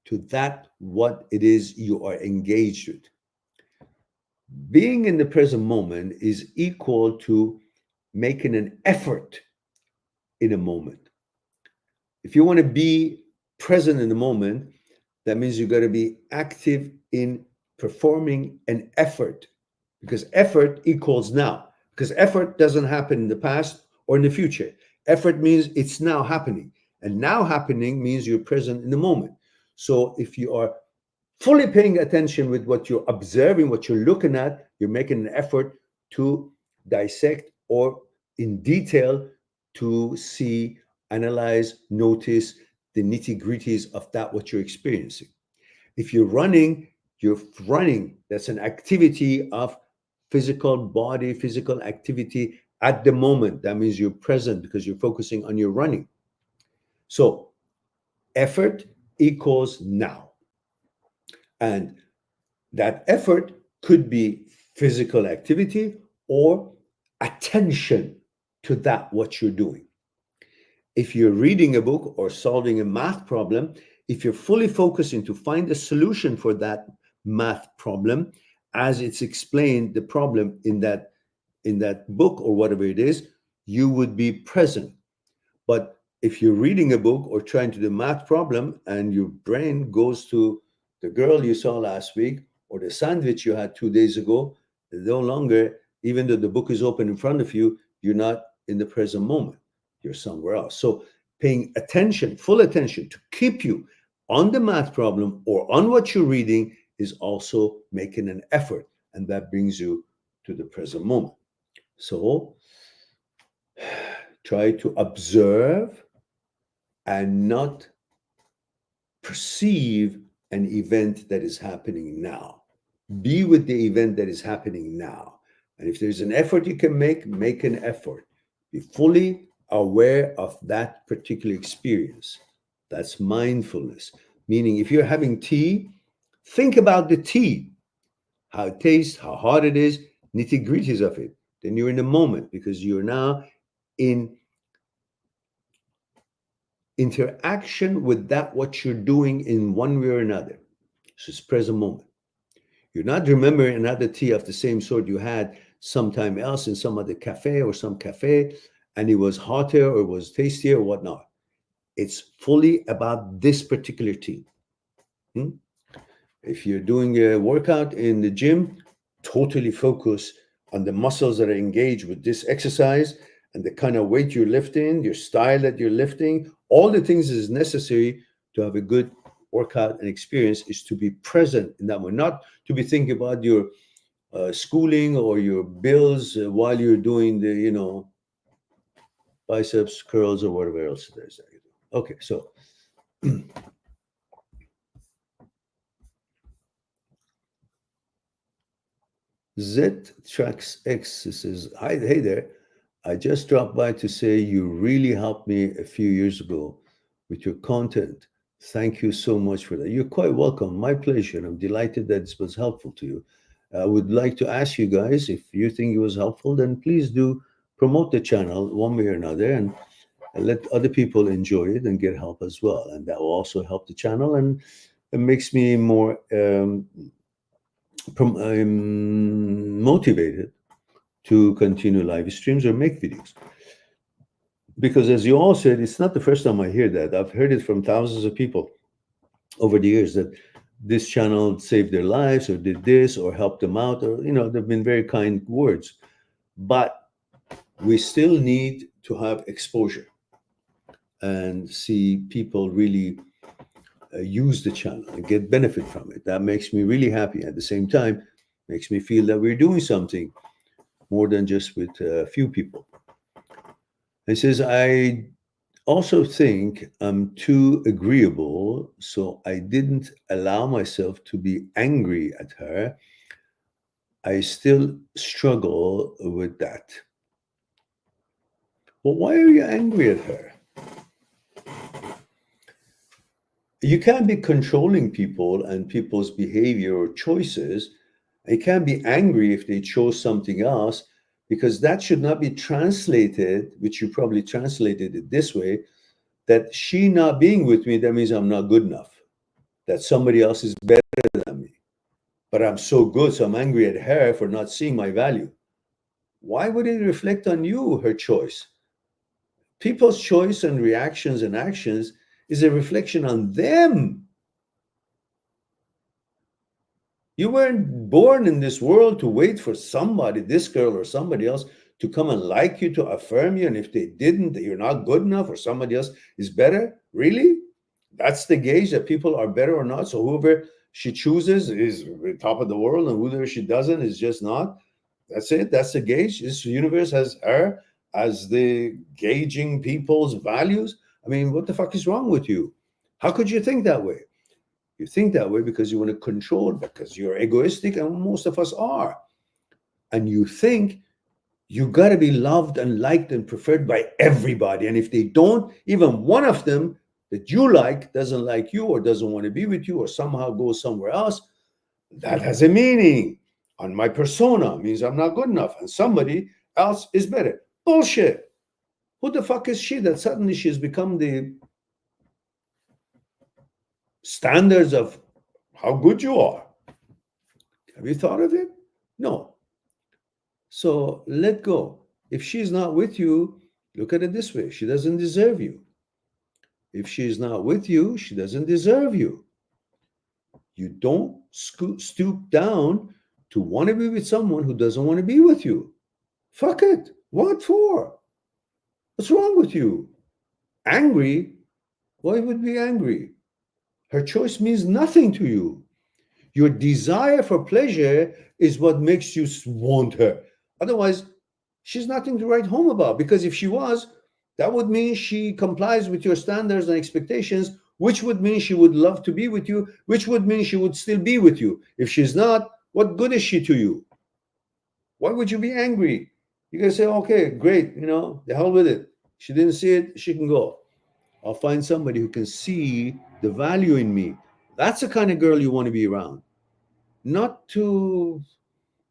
to that, what it is you are engaged with. Being in the present moment is equal to making an effort in a moment. If you want to be present in the moment, that means you got to be active in performing an effort, because effort equals now. Because effort doesn't happen in the past or in the future. Effort means it's now happening. And now happening means you're present in the moment. So if you are fully paying attention with what you're observing, what you're looking at, you're making an effort to dissect or in detail to see, analyze, notice the nitty-gritties of that what you're experiencing. If you're running, that's an activity of physical body, physical activity at the moment. That means you're present because you're focusing on your running. So effort equals now. And that effort could be physical activity or attention to that what you're doing. If you're reading a book or solving a math problem, if you're fully focusing to find a solution for that math problem, as it's explained, the problem in that book or whatever it is, you would be present. But if you're reading a book or trying to do a math problem and your brain goes to the girl you saw last week or the sandwich you had 2 days ago, no longer, even though the book is open in front of you, you're not in the present moment. You're somewhere else. So paying attention, full attention to keep you on the math problem or on what you're reading is also making an effort. And that brings you to the present moment. So try to observe and not perceive an event that is happening now. Be with the event that is happening now. And if there's an effort you can make an effort. Be fully aware of that particular experience. That's mindfulness. Meaning if you're having tea, think about the tea, how it tastes, how hot it is, nitty-gritties of it. then you're in the moment, because you're now in interaction with that what you're doing in one way or another. So it's present moment. You're not remembering another tea of the same sort you had sometime else in some other cafe or some cafe, and it was hotter or it was tastier or whatnot. It's fully about this particular tea. If you're doing a workout in the gym, totally focus on the muscles that are engaged with this exercise and the kind of weight you're lifting, your style that you're lifting, all the things that is necessary to have a good workout and experience is to be present in that one, not to be thinking about your schooling or your bills while you're doing the, biceps curls or whatever else it is that you do. Okay, so Z Tracks X says, "Hi, hey there. I just dropped by to say you really helped me a few years ago with your content. Thank you so much for that." You're quite welcome. My pleasure. I'm delighted that it was helpful to you. I would like to ask you guys, if you think it was helpful, then please do promote the channel one way or another, and let other people enjoy it and get help as well. And that will also help the channel, and it makes me more I'm motivated to continue live streams or make videos. Because as you all said, it's not the first time I hear that. I've heard it from thousands of people over the years that this channel saved their lives or did this or helped them out, or, they've been very kind words. But we still need to have exposure and see people really use the channel and get benefit from it. That makes me really happy. At the same time, makes me feel that we're doing something more than just with a few people. He says, "I also think I'm too agreeable, so I didn't allow myself to be angry at her. I still struggle with that." Well, why are you angry at her? You can't be controlling people and people's behavior or choices. You can't be angry if they chose something else, because that should not be translated, which you probably translated it this way, that she not being with me, that means I'm not good enough, that somebody else is better than me. But I'm so good, so I'm angry at her for not seeing my value. Why would it reflect on you, her choice? People's choice and reactions and actions is a reflection on them. You weren't born in this world to wait for somebody, this girl or somebody else, to come and like you, to affirm you. And if they didn't, that you're not good enough or somebody else is better. Really? That's the gauge that people are better or not. So whoever she chooses is top of the world, and whoever she doesn't is just not. That's it. That's the gauge. This universe has her as the gauging people's values. I mean, what the fuck is wrong with you? How could you think that way? You think that way because you want to control, because you're egoistic, and most of us are. And you think you got to be loved and liked and preferred by everybody. And if they don't, even one of them that you like doesn't like you or doesn't want to be with you or somehow goes somewhere else, that has a meaning. On my persona means I'm not good enough and somebody else is better. Bullshit. Who the fuck is she that suddenly she's become the standards of how good you are? Have you thought of it? No. So let go. If she's not with you, look at it this way: she doesn't deserve you. If she's not with you, she doesn't deserve you. You don't stoop down to want to be with someone who doesn't want to be with you. Fuck it. What for? What's wrong with you? Angry? Why would be angry? Her choice means nothing to you. Your desire for pleasure is what makes you want her. Otherwise, she's nothing to write home about, because if she was, that would mean she complies with your standards and expectations, which would mean she would love to be with you, which would mean she would still be with you. If she's not, what good is she to you? Why would you be angry? You can say, okay, great, the hell with it. She didn't see it, she can go. I'll find somebody who can see the value in me. That's the kind of girl you want to be around. Not to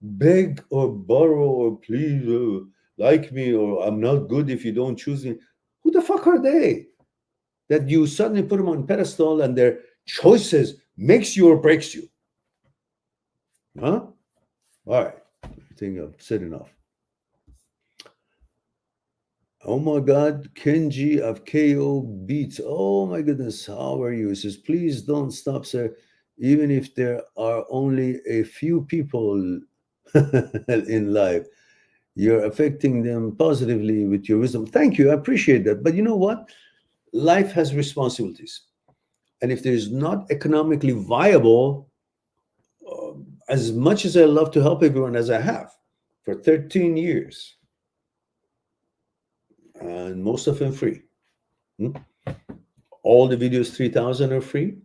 beg or borrow or please like me, or I'm not good if you don't choose me. Who the fuck are they that you suddenly put them on pedestal and their choices makes you or breaks you? Huh? All right. I think I've said enough. Oh my God, Kenji of KO Beats. Oh my goodness, how are you? He says, please don't stop, sir. Even if there are only a few people in life, you're affecting them positively with your wisdom. Thank you. I appreciate that. But you know what? Life has responsibilities. And if there's not economically viable, as much as I love to help everyone as I have for 13 years, and most of them free. Hmm? All the videos, 3,000 are free.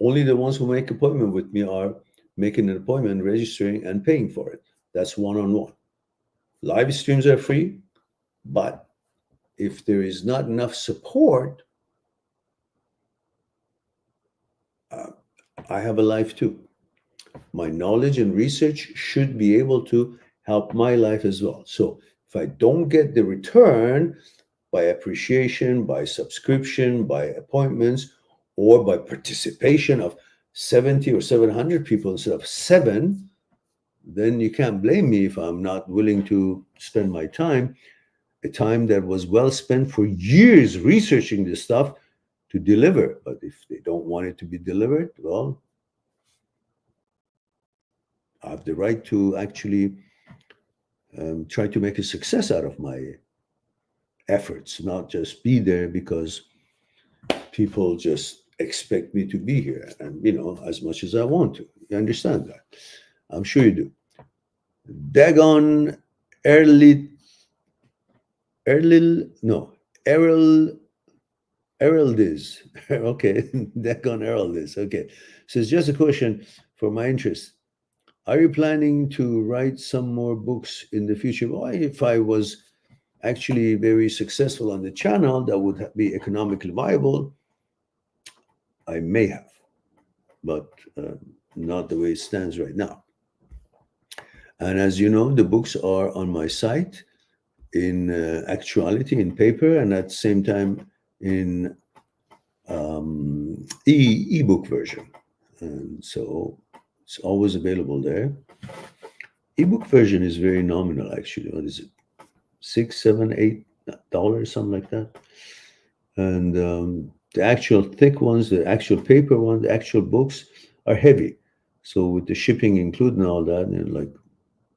Only the ones who make appointment with me are making an appointment, registering, and paying for it. That's one-on-one. Live streams are free, but if there is not enough support, uh, I have a life too. My knowledge and research should be able to help my life as well. So if I don't get the return by appreciation, by subscription, by appointments, or by participation of 70 or 700 people instead of 7, then you can't blame me if I'm not willing to spend my time, a time that was well spent for years researching this stuff to deliver. But if they don't want it to be delivered, well, I have the right to actually try to make a success out of my efforts, not just be there because people just expect me to be here and, as much as I want to. You understand that? I'm sure you do. Dagon Erlit Erlil, no, Errol Erroldiz. Okay, Dagon Erroldiz. Okay. So it's just a question for my interest. Are you planning to write some more books in the future? Well, if I was actually very successful on the channel that would be economically viable, I may have, but not the way it stands right now. And as you know, the books are on my site in actuality, in paper, and at the same time in ebook version. And so it's always available there. Ebook version is very nominal, actually. What is it? $6, $7, $8, something like that. And the actual thick ones, the actual paper ones, the actual books are heavy. So with the shipping included and all that, they're like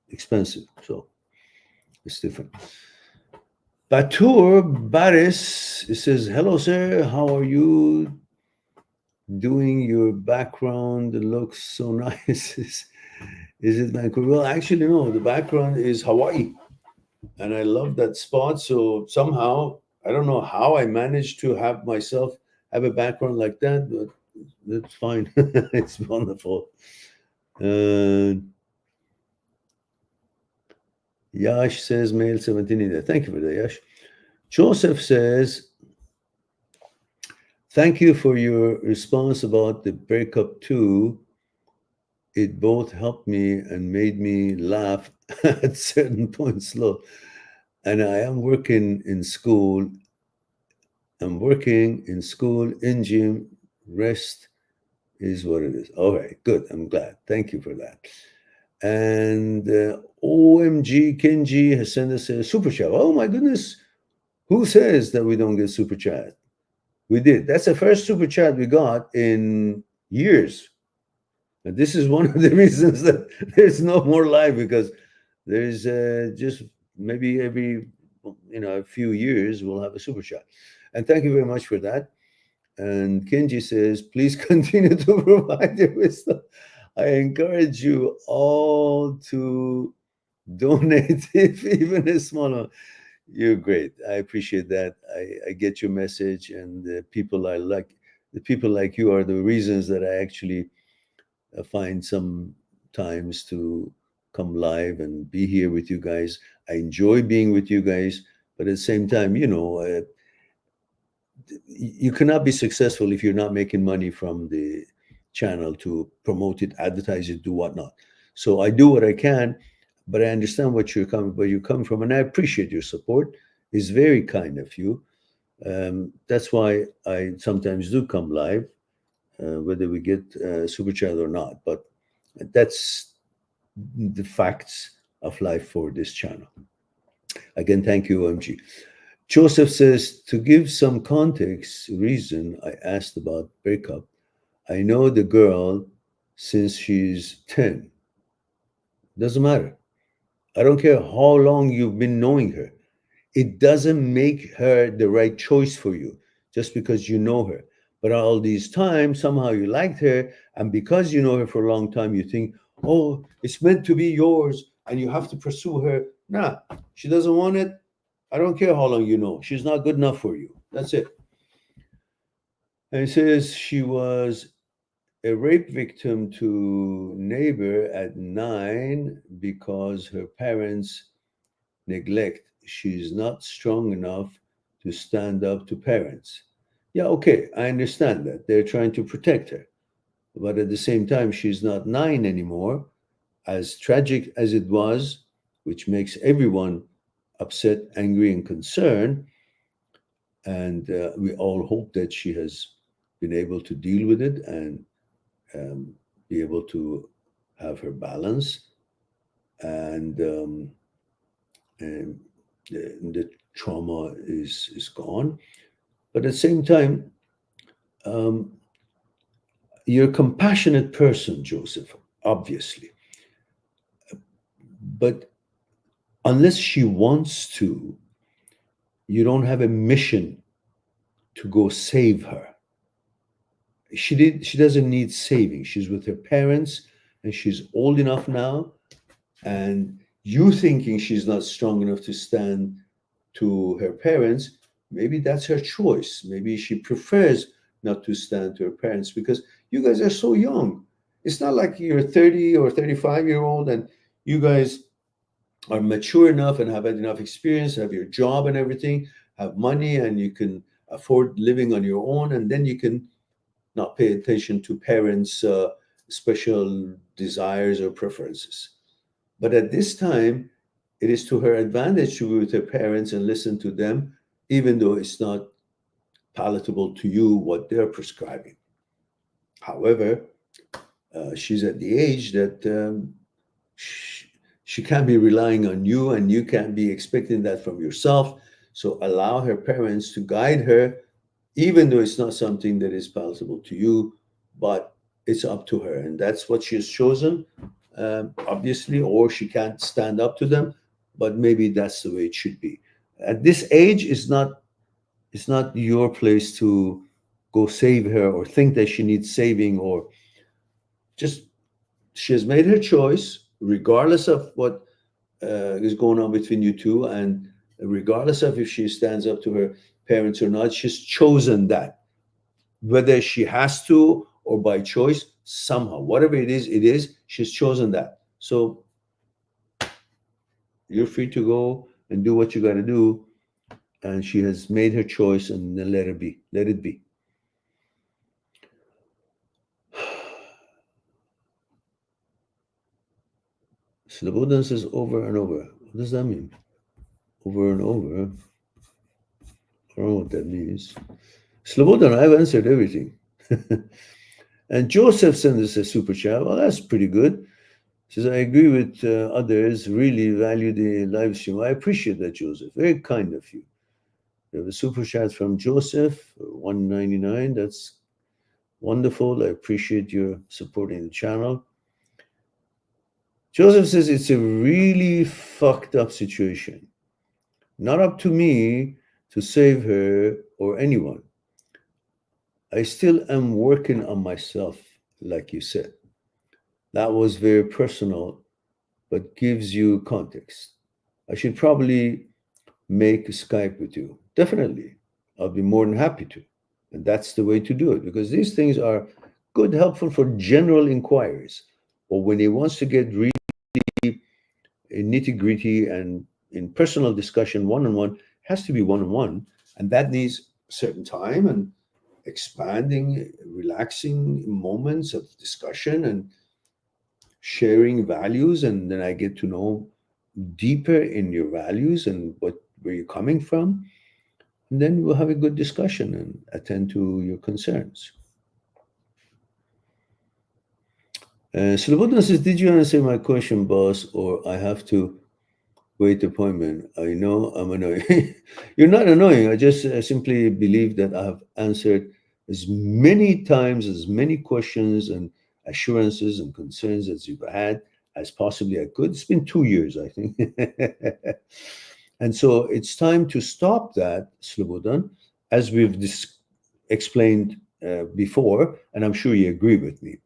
expensive. So it's different. Batur Baris, it says, hello, sir. How are you doing? Your background looks so nice. Is it Vancouver? Well, actually, no. The background is Hawaii. And I love that spot. So somehow, I don't know how I managed to have myself have a background like that, but that's fine. It's wonderful. Yash says, male 17 there. Thank you for that, Yash. Joseph says, thank you for your response about the breakup too. It both helped me and made me laugh at certain points low. And I am working in school. I'm working in school, in gym, rest is what it is. All right, good. I'm glad. Thank you for that. And OMG Kenji has sent us a super chat. Oh my goodness. Who says that we don't get super chat? We did. That's the first super chat we got in years. And this is one of the reasons that there's no more live, because there's just maybe every a few years we'll have a super chat. And thank you very much for that. And Kenji says, please continue to provide your wisdom. I encourage you all to donate, if even a small amount. You're great. I appreciate that. I get your message, and the people like you are the reasons that I actually find some times to come live and be here with you guys. I enjoy being with you guys, but at the same time, you cannot be successful if you're not making money from the channel to promote it, advertise it, do whatnot. So I do what I can, but I understand where you're coming from, and I appreciate your support. It's very kind of you. That's why I sometimes do come live, whether we get super chat or not. But that's the facts of life for this channel. Again, thank you, OMG. Joseph says, to give some context reason, I asked about breakup. I know the girl since she's 10. Doesn't matter. I don't care how long you've been knowing her. It doesn't make her the right choice for you just because you know her. But all these times, somehow you liked her, and because you know her for a long time, you think, oh, it's meant to be yours, and you have to pursue her. Nah, she doesn't want it. I don't care how long you know. She's not good enough for you. That's it. And it says she was a rape victim to neighbor at 9 because her parents neglect. She's not strong enough to stand up to parents. Yeah, okay, I understand that. They're trying to protect her. But at the same time, she's not 9 anymore. As tragic as it was, which makes everyone upset, angry, and concerned, and we all hope that she has been able to deal with it and be able to have her balance and and the trauma is gone. But at the same time, um, you're a compassionate person, Joseph, obviously. But unless she wants to, you don't have a mission to go save her. She doesn't need saving. She's with her parents and she's old enough now. And you thinking she's not strong enough to stand to her parents, maybe that's her choice. Maybe she prefers not to stand to her parents because you guys are so young. It's not like you're 30 or 35-year-old and you guys are mature enough and have had enough experience, have your job and everything, have money, and you can afford living on your own, and then you can not pay attention to parents' special desires or preferences. But at this time, it is to her advantage to be with her parents and listen to them, even though it's not palatable to you what they're prescribing. However, she's at the age that she can't be relying on you, and you can't be expecting that from yourself. So allow her parents to guide her, even though it's not something that is palatable to you, but it's up to her. And that's what she has chosen, obviously, or she can't stand up to them, but maybe that's the way it should be. At this age, it's not your place to go save her or think that she needs saving, or just she has made her choice, regardless of what is going on between you two, and regardless of if she stands up to her parents or not, she's chosen that. Whether she has to or by choice, somehow, whatever it is, she's chosen that. So you're free to go and do what you got to do. And she has made her choice, and then let it be. Let it be. Slobodan says over and over. What does that mean? Over and over? I don't know what that means. Slobodan, I've answered everything. And Joseph sent us a super chat. Well, that's pretty good. Says, I agree with others, really value the live stream. I appreciate that, Joseph. Very kind of you. We have a super chat from Joseph, 199. That's wonderful. I appreciate your supporting the channel. Joseph says, it's a really fucked up situation. Not up to me to save her or anyone. I still am working on myself, like you said. That was very personal, but gives you context. I should probably make Skype with you. Definitely. I'll be more than happy to. And that's the way to do it, because these things are good, helpful for general inquiries. But when he wants to get really nitty gritty and in personal discussion, one-on-one, has to be one-on-one. And that needs certain time and expanding, relaxing moments of discussion and sharing values. And then I get to know deeper in your values and where you're coming from, and then we'll have a good discussion and attend to your concerns. Slobodan says, did you answer my question, boss, or I have to wait appointment? I know I'm annoying. You're not annoying. I just simply believe that I have answered as many times, as many questions and assurances and concerns as you've had as possibly I could. It's been 2 years, I think. And so it's time to stop that, Slobodan, as we've explained before, and I'm sure you agree with me.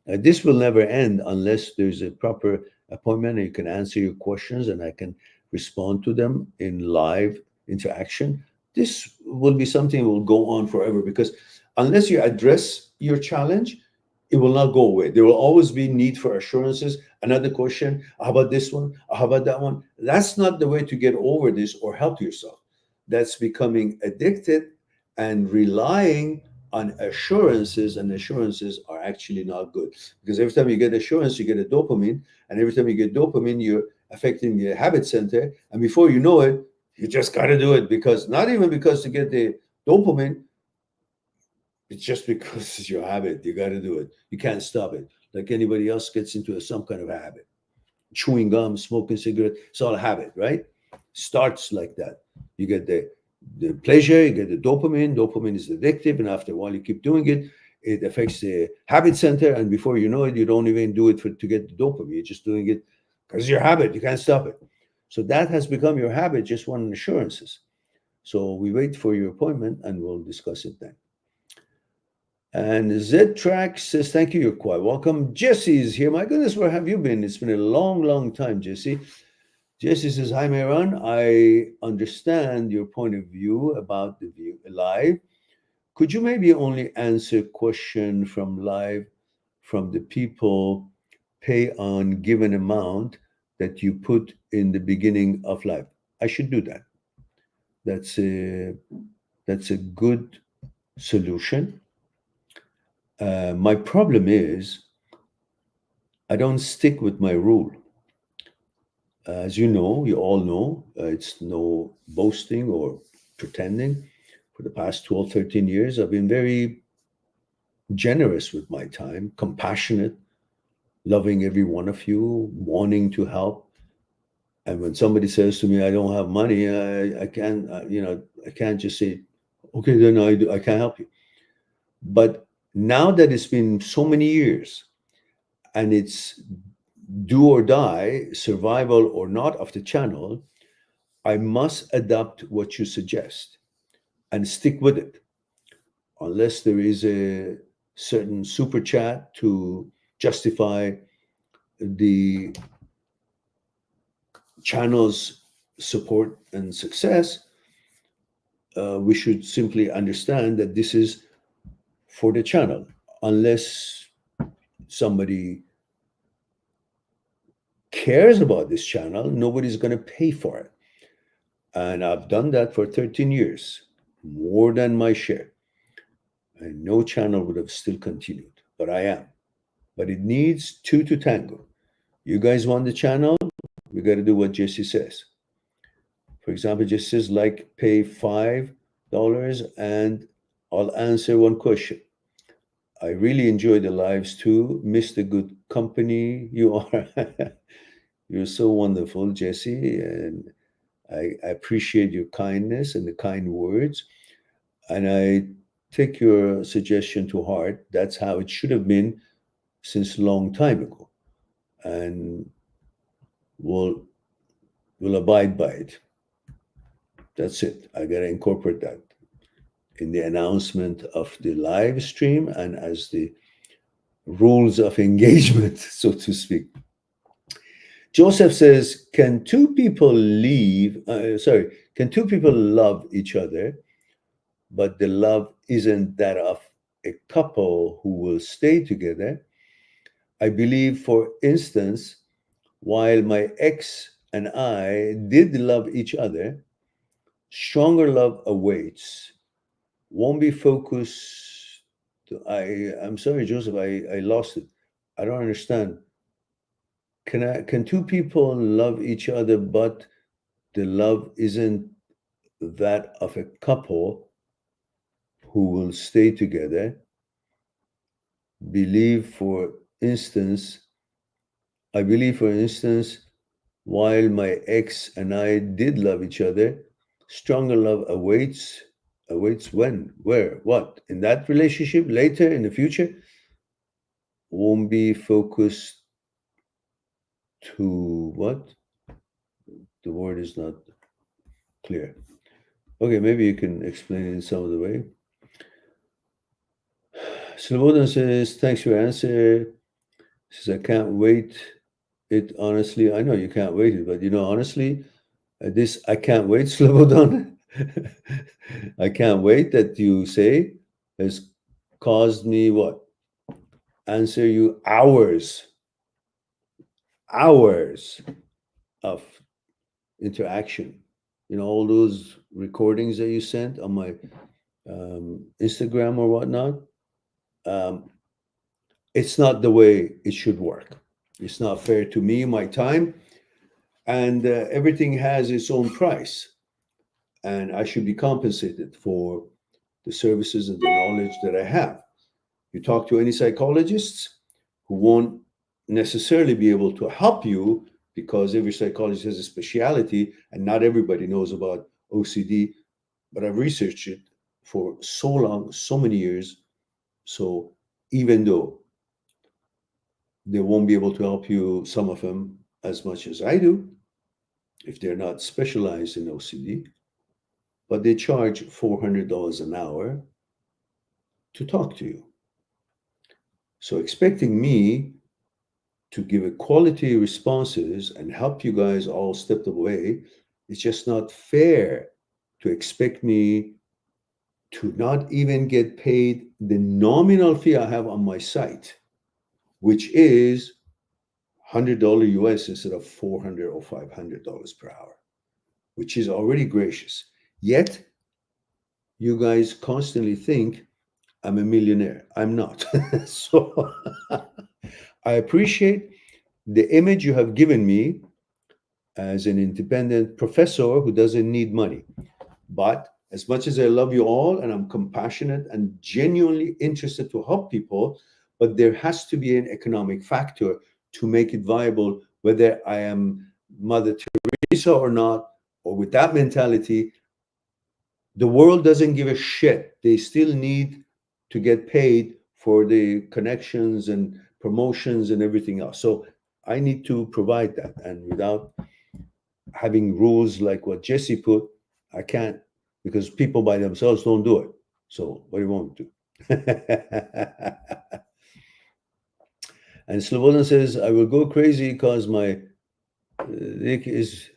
This will never end unless there's a proper appointment and you can answer your questions and I can respond to them in live interaction. This will be something that will go on forever because unless you address your challenge, it will not go away. There will always be need for assurances. Another question, how about this one? How about that one? That's not the way to get over this or help yourself. That's becoming addicted and relying on assurances, and assurances are actually not good because every time you get assurance, you get a dopamine, and every time you get dopamine, you're affecting the habit center, and before you know it, you just got to do it because not even because to get the dopamine, it's just because it's your habit. You got to do it. You can't stop it. Like anybody else gets into some kind of habit, chewing gum, smoking cigarette. It's all a habit, right? Starts like that. You get the pleasure, you get the dopamine. Dopamine is addictive, and after a while, you keep doing it. It affects the habit center, and before you know it, you don't even do it to get the dopamine. You're just doing it because it's your habit. You can't stop it. So that has become your habit. Just want assurances. So we wait for your appointment, and we'll discuss it then. And Z-Track says, thank you, you're quite welcome. Jesse's here. My goodness, where have you been? It's been a long, long time, Jesse. Jesse says, hi, Mehran. I understand your point of view about the view live. Could you maybe only answer question from live from the people pay on given amount that you put in the beginning of live? I should do that. That's a good solution. My problem is I don't stick with my rule. As you know, you all know, it's no boasting or pretending. For the past 12, 13 years, I've been very generous with my time, compassionate, loving every one of you, wanting to help. And when somebody says to me, I don't have money, I can't, I can't just say, okay, then I can't help you. But now that it's been so many years and it's do or die, survival or not of the channel, I must adopt what you suggest and stick with it. Unless there is a certain super chat to justify the channel's support and success, we should simply understand that this is for the channel. Unless somebody cares about this channel, nobody's going to pay for it. And I've done that for 13 years, more than my share. And no channel would have still continued, but I am. But it needs two to tango. You guys want the channel? We got to do what Jesse says. For example, Jesse says, like, pay $5 and I'll answer one question. I really enjoy the lives too. Miss the good company you are. You're so wonderful, Jesse. And I appreciate your kindness and the kind words. And I take your suggestion to heart. That's how it should have been since a long time ago. And we'll abide by it. That's it. I got to incorporate that in the announcement of the live stream and as the rules of engagement, so to speak. Joseph says, can two people love each other, but the love isn't that of a couple who will stay together? I believe, for instance, while my ex and I did love each other, stronger love awaits. Won't be focused. I'm sorry, Joseph, I lost it. I don't understand. Can two people love each other, but the love isn't that of a couple who will stay together? Instance, I believe, for instance, while my ex and I did love each other, stronger love awaits. Awaits when? Where? What? In that relationship later in the future? Won't be focused to what? The word is not clear. Okay, maybe you can explain it in some other way. Slobodan says, thanks for your answer. Says, I can't wait it honestly. I know you can't wait it, but honestly, this I can't wait, Slobodan. I can't wait that you say has caused me what? Answer you hours of interaction. All those recordings that you sent on my Instagram or whatnot. Um, it's not the way it should work. It's not fair to me, my time, and everything has its own price. And I should be compensated for the services and the knowledge that I have. You talk to any psychologists who won't necessarily be able to help you because every psychologist has a specialty and not everybody knows about OCD. But I've researched it for so long, so many years. So even though they won't be able to help you, some of them, as much as I do, if they're not specialized in OCD, but they charge $400 an hour to talk to you. So expecting me to give a quality responses and help you guys all step the way, it's just not fair to expect me to not even get paid the nominal fee I have on my site, which is $100 US instead of $400 or $500 per hour, which is already gracious. Yet, you guys constantly think I'm a millionaire. I'm not. So I appreciate the image you have given me as an independent professor who doesn't need money. But as much as I love you all and I'm compassionate and genuinely interested to help people, but there has to be an economic factor to make it viable, whether I am Mother Teresa or not, or with that mentality, the world doesn't give a shit. They still need to get paid for the connections and promotions and everything else. So I need to provide that. And without having rules like what Jesse put, I can't, because people by themselves don't do it. So what do you want to do? And Slobodan says, I will go crazy because my dick is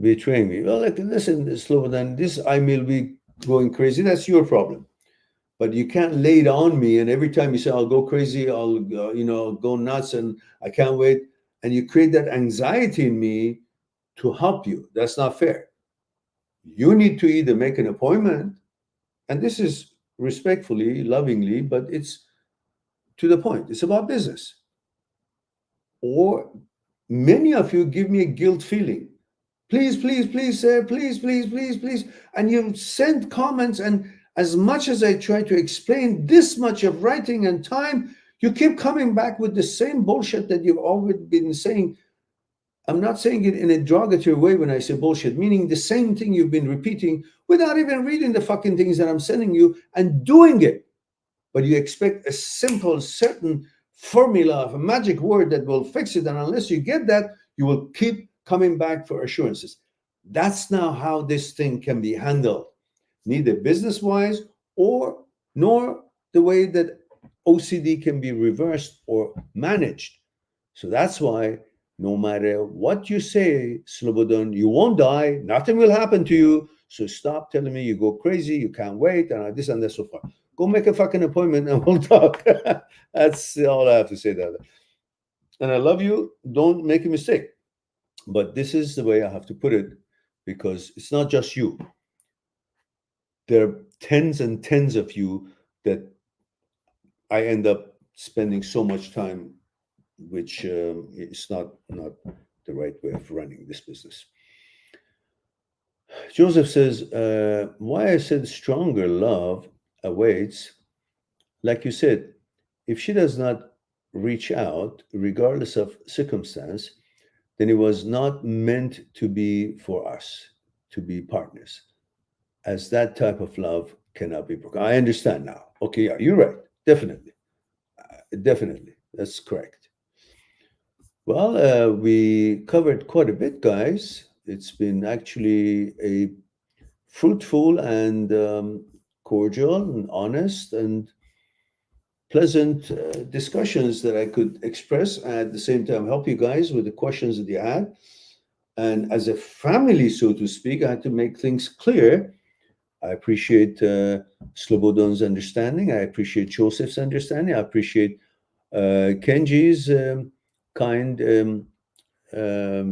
betraying me. Well, like, listen, Slobodan, this I will be going crazy. That's your problem. But you can't lay it on me. And every time you say, I'll go crazy, I'll go nuts and I can't wait. And you create that anxiety in me to help you. That's not fair. You need to either make an appointment, and this is respectfully, lovingly, but it's to the point. It's about business. Or many of you give me a guilt feeling. Please, please, please, sir, please, please, please, please. And you send comments, and as much as I try to explain this much of writing and time, you keep coming back with the same bullshit that you've always been saying. I'm not saying it in a derogatory way when I say bullshit, meaning the same thing you've been repeating without even reading the fucking things that I'm sending you and doing it. But you expect a simple, certain formula of a magic word that will fix it. And unless you get that, you will keep coming back for assurances. That's not how this thing can be handled, neither business wise nor the way that OCD can be reversed or managed. So that's why no matter what you say, Slobodan, you won't die. Nothing will happen to you. So stop telling me you go crazy, you can't wait, and this and that so far. Go make a fucking appointment and we'll talk. That's all I have to say there. And I love you. Don't make a mistake. But this is the way I have to put it because it's not just you. There are tens and tens of you that I end up spending so much time which is not the right way of running this business. Joseph says, why I said stronger love awaits, like you said, if she does not reach out, regardless of circumstance, then it was not meant to be for us, to be partners, as that type of love cannot be broken. I understand now. Okay, yeah, you're right. Definitely. Definitely. That's correct. Well, we covered quite a bit, guys. It's been actually a fruitful and cordial and honest and pleasant discussions that I could express and at the same time help you guys with the questions that you had. And as a family, so to speak, I had to make things clear. I appreciate Slobodon's understanding. I appreciate Joseph's understanding. I appreciate Kenji's kind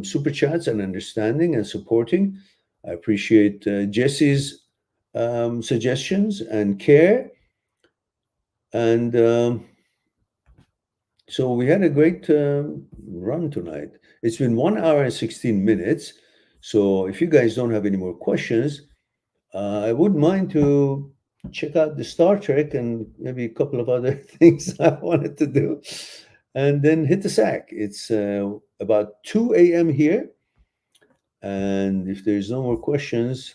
super chats and understanding and supporting. I appreciate Jesse's suggestions and care. And so we had a great run tonight. It's been 1 hour and 16 minutes. So if you guys don't have any more questions, I wouldn't mind to check out the Star Trek and maybe a couple of other things I wanted to do, and then hit the sack. It's about 2 a.m. here. And if there's no more questions,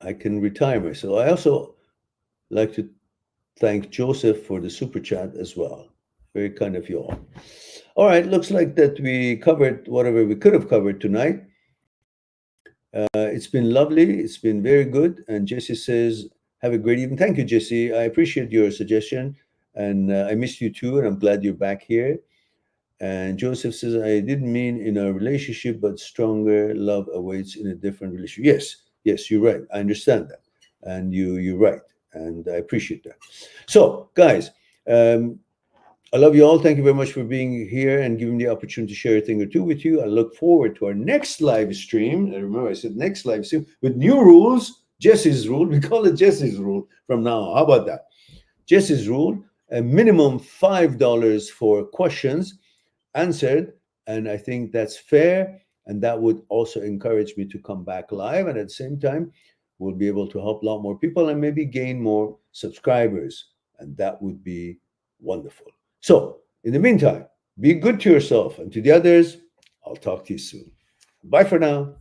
I can retire myself. I also like to thank Joseph for the super chat as well. Very kind of you all. All right, looks like that we covered whatever we could have covered tonight. It's been lovely. It's been very good. And Jesse says, have a great evening. Thank you, Jesse. I appreciate your suggestion. And I missed you too. And I'm glad you're back here. And Joseph says, I didn't mean in a relationship, but stronger love awaits in a different relationship. Yes, you're right. I understand that. And you're right. And I appreciate that. So, guys, I love you all. Thank you very much for being here and giving me the opportunity to share a thing or two with you. I look forward to our next live stream. And remember, I said next live stream with new rules. Jesse's rule. We call it Jesse's rule from now on. How about that? Jesse's rule. A minimum $5 for questions answered. And I think that's fair. And that would also encourage me to come back live. And at the same time, we'll be able to help a lot more people and maybe gain more subscribers. And that would be wonderful. So, in the meantime, be good to yourself and to the others. I'll talk to you soon. Bye for now.